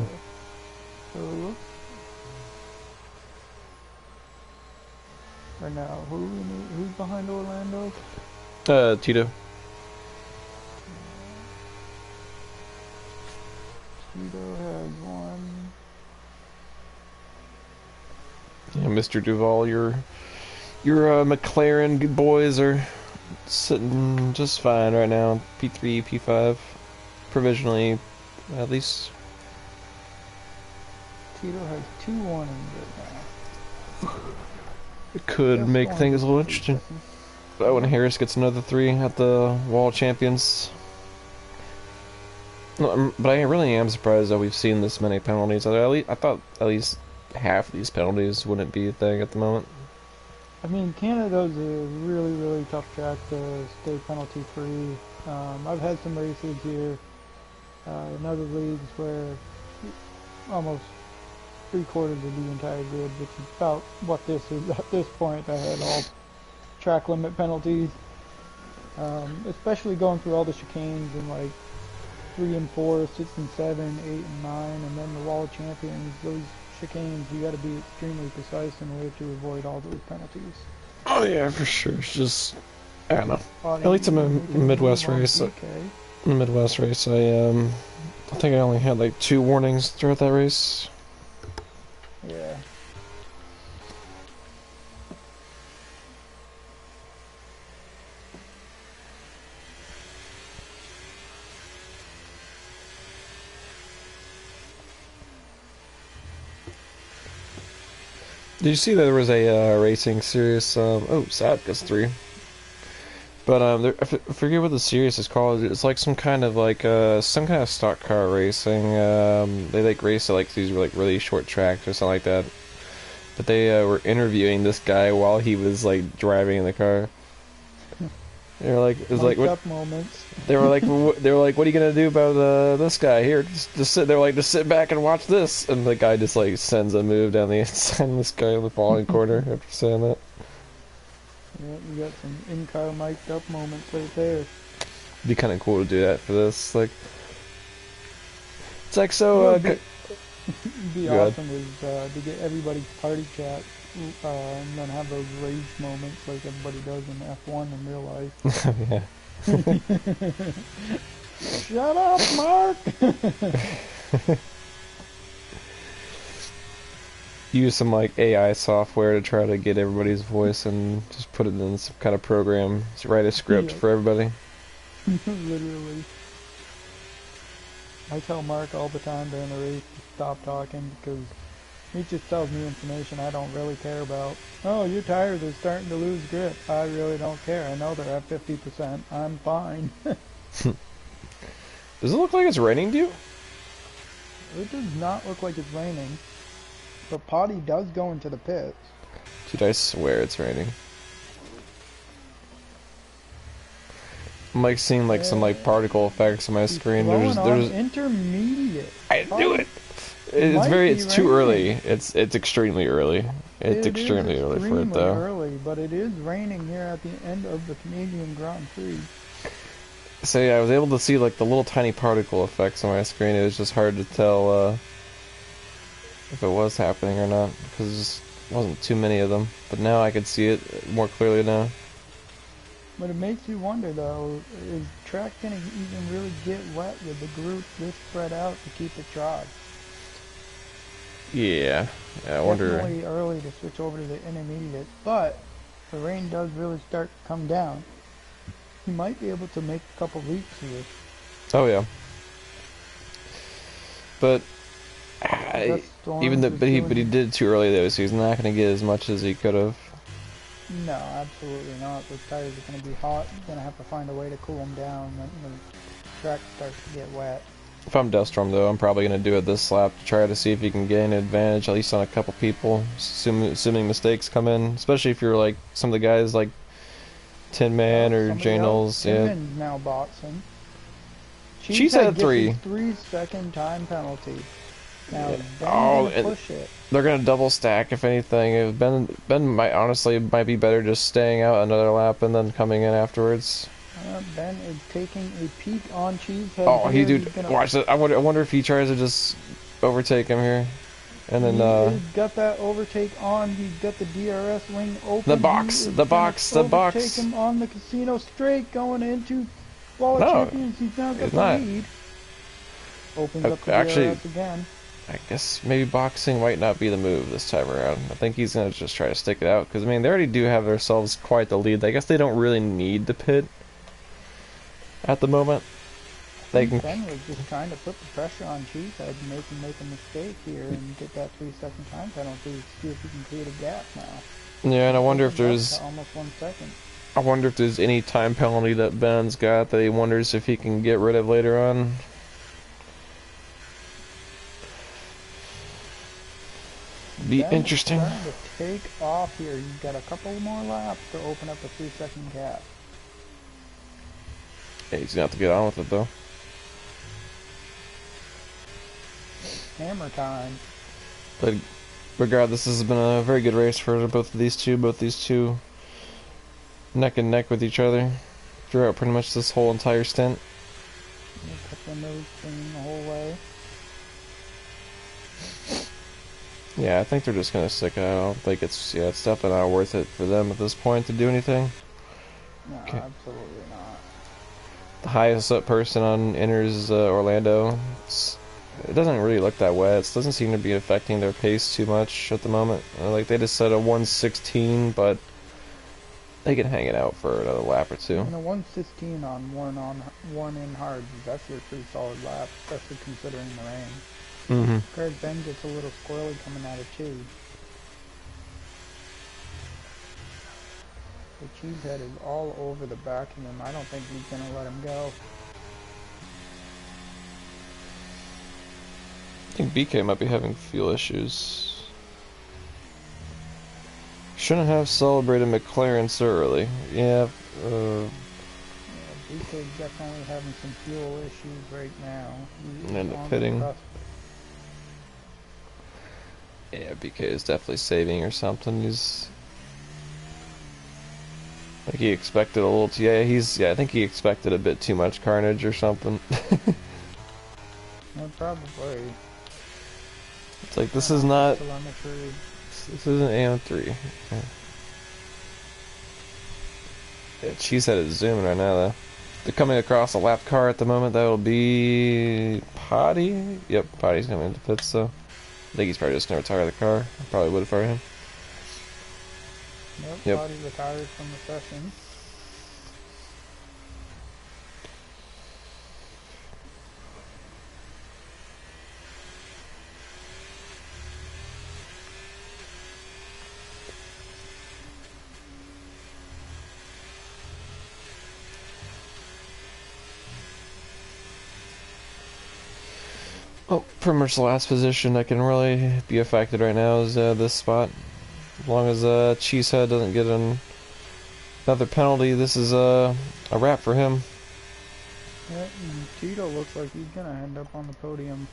Or now, who's behind Orlando? Tito. Tito has 1. Yeah, Mr. Duval, your McLaren boys are sitting just fine right now. P3, P5, provisionally, at least. Tito has 2 warnings right now. It could make things a little interesting. But when Harris gets another 3 at the Wall Champions. No, but I really am surprised that we've seen this many penalties. I thought at least half of these penalties wouldn't be a thing at the moment. I mean, Canada's a really, really tough track to stay penalty free. I've had some races here in other leagues where almost 3/4 of the entire grid, which is about what this is at this point. I had all track limit penalties, especially going through all the chicanes in like 3 and 4, 6 and 7, 8 and 9, and then the Wall Champions. Those chicanes, you got to be extremely precise in order to avoid all those penalties. Oh yeah, for sure. It's just, I don't know. At least in a Midwest race. In the Midwest race, I think I only had like 2 warnings throughout that race. Yeah. Did you see that there was a racing series? Oh, Sad gets 3. But I forget what the series is called. It's like some kind of stock car racing. They like race at like these like really short tracks or something like that. But they were interviewing this guy while he was like driving in the car. They were like, it was like what? Moments. They were like, what are you gonna do about this guy here? Just sit. They're like, just sit back and watch this. And the guy just like sends a move down the inside of this guy in the following corner after saying that. Yeah, you got some in-car mic'd up moments right there. It'd be kind of cool to do that for this. Like, it's like so. It'd be awesome to get everybody's party chat and then have those rage moments like everybody does in F1 in real life. Yeah. Shut up, Mark! Use some like AI software to try to get everybody's voice and just put it in some kind of program to write a script for everybody. Literally. I tell Mark all the time during the race to stop talking because he just tells me information I don't really care about. Oh, your tires are starting to lose grip. I really don't care. I know they're at 50%. I'm fine. Does it look like it's raining to you? It does not look like it's raining. But Potty does go into the pits. Dude, I swear it's raining. I'm like seeing like some like particle effects on my screen. There's intermediate. I knew it. It's too early. It's extremely early. It's extremely early for it though. Early, but it is raining here at the end of the Canadian Grand Prix. So yeah, I was able to see like the little tiny particle effects on my screen. It was just hard to tell if it was happening or not because there wasn't too many of them. But now I could see it more clearly now. But it makes you wonder though, is track gonna even really get wet with the group this spread out to keep it dry? Yeah, I wonder. It's definitely early to switch over to the intermediate, but the rain does really start to come down. He might be able to make a couple leaps here. Oh yeah. But he did it too early though, so he's not gonna get as much as he could have. No, absolutely not. Those tires are gonna be hot. You're gonna have to find a way to cool them down when the track starts to get wet. If I'm Duststorm though, I'm probably gonna do it this lap to try to see if you can gain an advantage at least on a couple people, assuming mistakes come in, especially if you're like some of the guys like Tin Man or J Knowles. Yeah. Tin now Botson. She's had 3. 3-second time penalty. Now, Yeah. is Ben Oh, gonna push it? they're gonna double stack if anything. Ben might honestly be better just staying out another lap and then coming in afterwards. Ben is taking a peek on Cheesehead Oh, here. dude, He's gonna. watch that. I wonder if he tries to just overtake him here, and then He is got that overtake on. He's got the DRS wing open. the box, He is the gonna box, the overtake box. him on the casino straight, going into Wallet No, Champions. He's now got he's the not. lead. Opens up the Actually, DRS again. I guess maybe boxing might not be the move this time around. I think he's gonna just try to stick it out because I mean they already do have themselves quite the lead. I guess they don't really need the pit at the moment. They can. Ben was just trying to put the pressure on Cheesehead and make him make a mistake here and get that 3-second time penalty. See if he can create a gap now. Yeah, and I wonder if there's. Almost 1 second. I wonder if there's any time penalty that Ben's got that he wonders if he can get rid of later on. Be Ben interesting. Is trying to take off here. He's got a couple more laps to open up a 3-second gap. Yeah, he's gonna have to get on with it though. Hammer time. But regardless, this has been a very good race for both of these two. Both these two neck and neck with each other throughout pretty much this whole entire stint. Cut the nose clean the whole way. Yeah, I think they're just gonna stick it out. I don't think it's definitely not worth it for them at this point to do anything. No, Okay. absolutely not. The highest up person on enters Orlando. It doesn't really look that wet. It doesn't seem to be affecting their pace too much at the moment. Like they just said a 1:16, but they can hang it out for another lap or two. And a 1:16 on one in hard is actually a pretty solid lap, especially considering the rain. Craig Ben gets a little squirrely coming out of two. The Cheesehead is all over the back of him. I don't think he's gonna let him go. I think BK might be having fuel issues. Shouldn't have celebrated McLaren so early. Yeah, BK's definitely having some fuel issues right now. And the pitting. Yeah, BK is definitely saving or something. He's like he expected a little. I think he expected a bit too much carnage or something. Well, probably. It's like this is not. Telemetry. This isn't AM3. Yeah, Cheesehead is zooming right now though. They're coming across a lap car at the moment. That will be Potty. Yep, Potty's coming into pits so. I think he's probably just gonna retire the car. I probably would for him. Yep. Potty retired from the session. Well, pretty much the last position that can really be affected right now is this spot. As long as Cheesehead doesn't get another penalty, this is a wrap for him. Yeah, and Tito looks like he's gonna end up on the podium.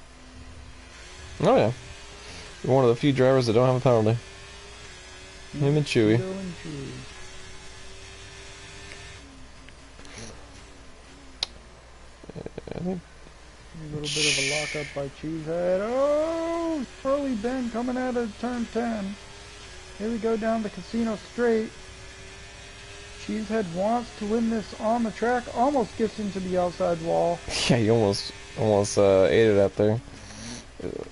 Oh yeah, one of the few drivers that don't have a penalty. Him and Chewy. Tito and Chewy. I think. A little bit of a lockup by Cheesehead. Oh, early Ben coming out of turn 10. Here we go down the casino straight. Cheesehead wants to win this on the track. Almost gets into the outside wall. Yeah, he almost ate it up there.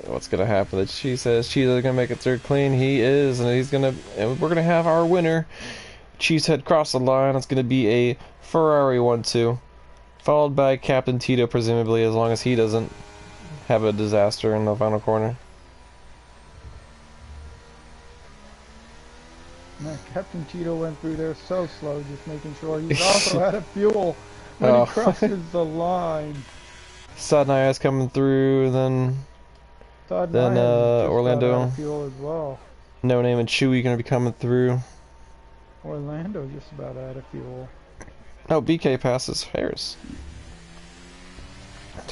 What's gonna happen? That Cheesehead's gonna make it through clean. He is, and we're gonna have our winner. Cheesehead cross the line. It's gonna be a Ferrari 1-2. Followed by Captain Tito, presumably, as long as he doesn't have a disaster in the final corner. Man, Captain Tito went through there so slow, just making sure he's also out of fuel when he crosses the line. Sadnaya's coming through, then Orlando. Out of fuel as well. No Name and Chewy gonna be coming through. Orlando just about out of fuel. Oh, BK passes Harris.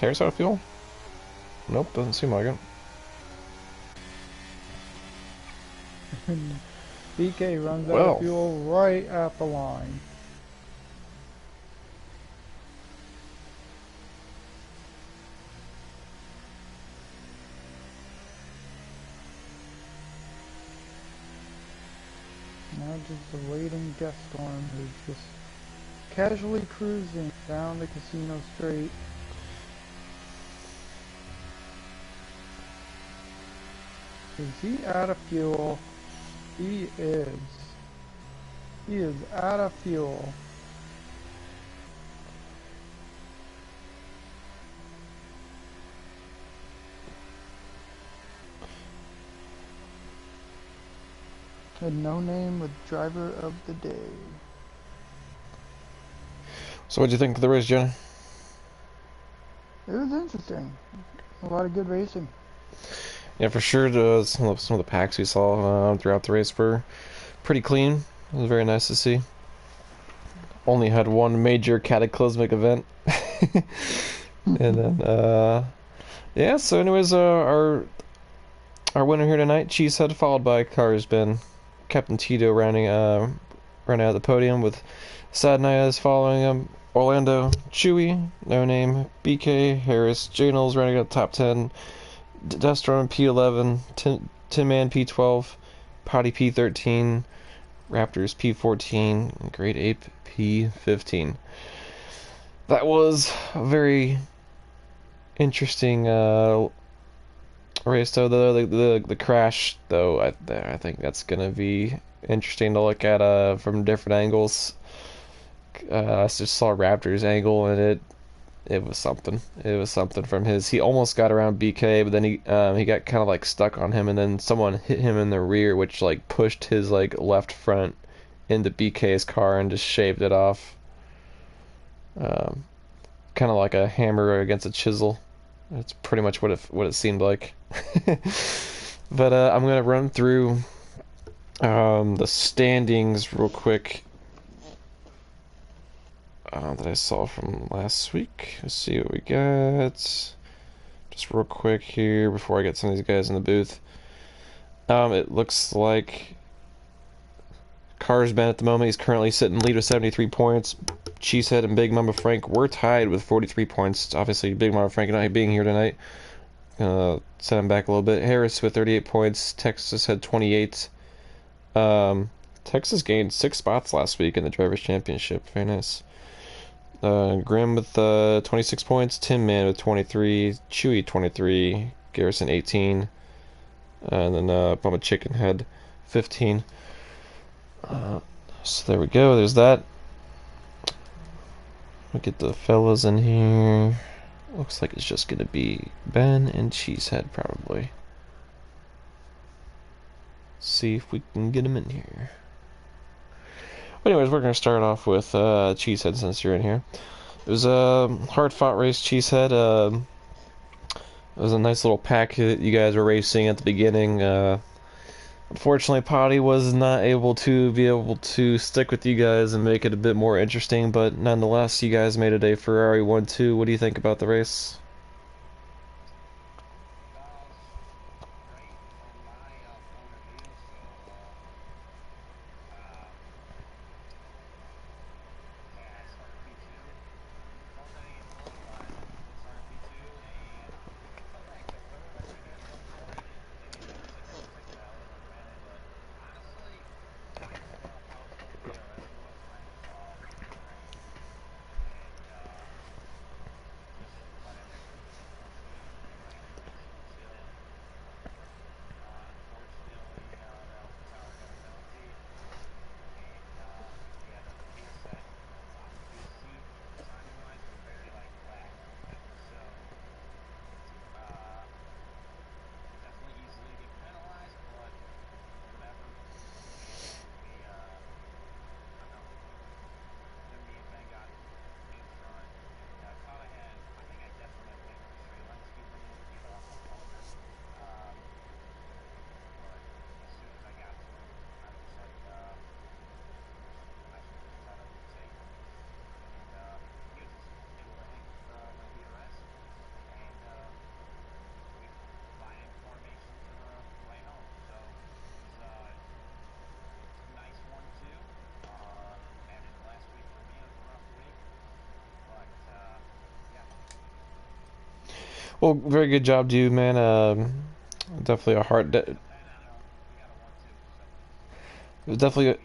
Harris out of fuel? Nope, doesn't seem like it. And BK runs out of Well, fuel right at the line. Now just awaiting Death Storm, who's just casually cruising down the casino straight. Is he out of fuel? He is. He is out of fuel. And no name with driver of the day. so what do you think of the race, Jenna? It was interesting. A lot of good racing. Yeah, for sure. Some of the packs we saw throughout the race were pretty clean. It was very nice to see. Only had one major cataclysmic event, and then yeah. So, anyways, our winner here tonight, Cheesehead, followed by Cars Ben, Captain Tito running out of the podium with Sad Nias following him. Orlando, Chewy, No Name, BK, Harris, Janels running out top 10. Destron P11, Tin Man P12, Potty P13, Raptors P14, Great Ape P15. That was a very interesting race, though. The crash, though, I think that's gonna be interesting to look at from different angles. I just saw Raptors' angle, and it was something. It was something from his. He almost got around BK, but then he got kind of like stuck on him, and then someone hit him in the rear, which like pushed his like left front into BK's car and just shaved it off. Kind of like a hammer against a chisel. That's pretty much what it seemed like. But I'm gonna run through the standings real quick. That I saw from last week. Let's see what we got. Just real quick here before I get some of these guys in the booth. It looks like Cars Ben at the moment. He's currently sitting lead with 73 points. Cheesehead and Big Mama Frank were tied with 43 points. Obviously, Big Mama Frank and I being here tonight set him back a little bit. Harris with 38 points. Texas had 28. Texas gained 6 spots last week in the Drivers' Championship. Very nice. Grim with 26 points, Tim Man with 23, Chewy 23, Garrison 18, and then Bumma Chicken had 15. So there we go, there's that. We'll get the fellas in here. Looks like it's just gonna be Ben and Cheesehead probably. See if we can get him in here. Anyways, we're going to start off with Cheesehead since you're in here. It was a hard-fought race, Cheesehead. It was a nice little pack that you guys were racing at the beginning. Unfortunately, Potty was not able to stick with you guys and make it a bit more interesting, but nonetheless, you guys made it a Ferrari 1-2. What do you think about the race? Well, very good job, dude, man. Definitely a hard. It was definitely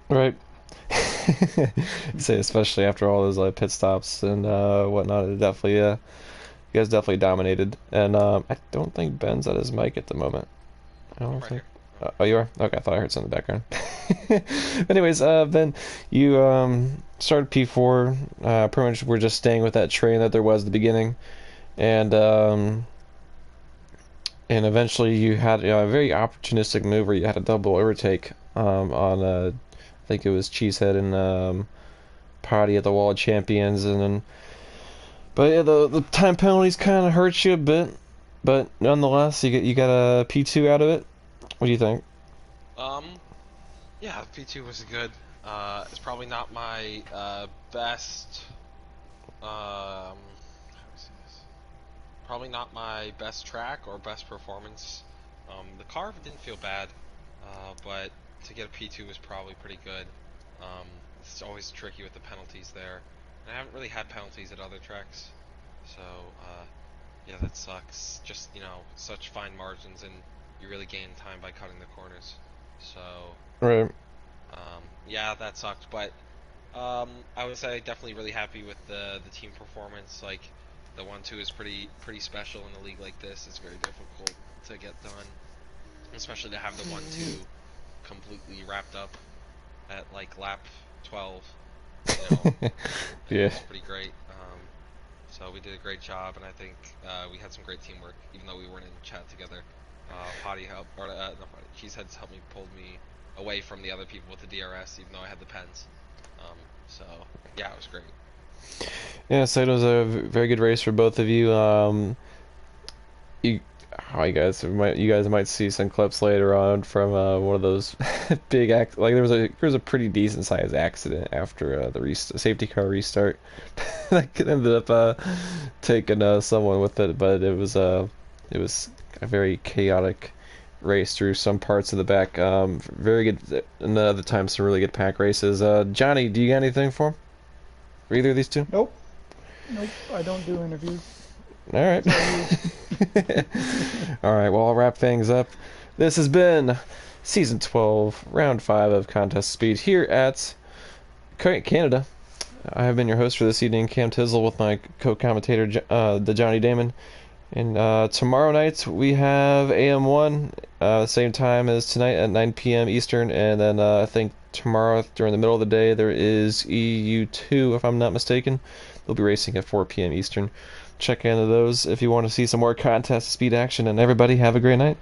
right. Say especially after all those pit stops and whatnot. It definitely you guys definitely dominated. And I don't think Ben's at his mic at the moment. I don't I'm right think. here. Oh, you are? Okay, I thought I heard something in the background. Anyways, Ben, you started P4. Pretty much we're just staying with that train that there was at the beginning, and eventually you had a very opportunistic move where you had a double overtake on I think it was Cheesehead and Potty at the Wall of Champions, and then but yeah, the time penalties kind of hurt you a bit, but nonetheless you got a P2 out of it. What do you think? Um, yeah, P2 was good. It's probably not my best. How do I say this? Probably not my best track or best performance. The car didn't feel bad, but to get a P2 was probably pretty good. Um, it's always tricky with the penalties there. And I haven't really had penalties at other tracks, so yeah, that sucks. Just such fine margins, and you really gain time by cutting the corners. So Right. yeah, that sucked. But I would say definitely really happy with the team performance. Like the 1-2 is pretty special in a league like this. It's very difficult to get done, especially to have the 1-2 completely wrapped up at like lap 12. You know, Yeah. it's pretty great. So we did a great job, and I think we had some great teamwork, even though we weren't in chat together. Potty helped, or not Potty, Cheeseheads helped me pulled me away from the other people with the DRS, even though I had the pens. Um, so yeah, it was great. Yeah, so it was a very good race for both of you. You, you guys might see some clips later on from one of those big like there was a pretty decent sized accident after the safety car restart that ended up taking someone with it, but it was a very chaotic race through some parts of the back. Very good, and other times some really good pack races. Johnny, do you got anything for 'em? For either of these two? Nope. Nope. I don't do interviews. All right. That's all you. All right, well, I'll wrap things up. This has been Season 12, Round 5 of Contest Speed here at Canada. I have been your host for this evening, Cam Tizzle, with my co-commentator, the Johnny Damon. And tomorrow night we have AM1, same time as tonight at 9 p.m. Eastern. And then I think tomorrow during the middle of the day there is EU2, if I'm not mistaken. They'll be racing at 4 p.m. Eastern. Check into those if you want to see some more contest speed action. And everybody have a great night.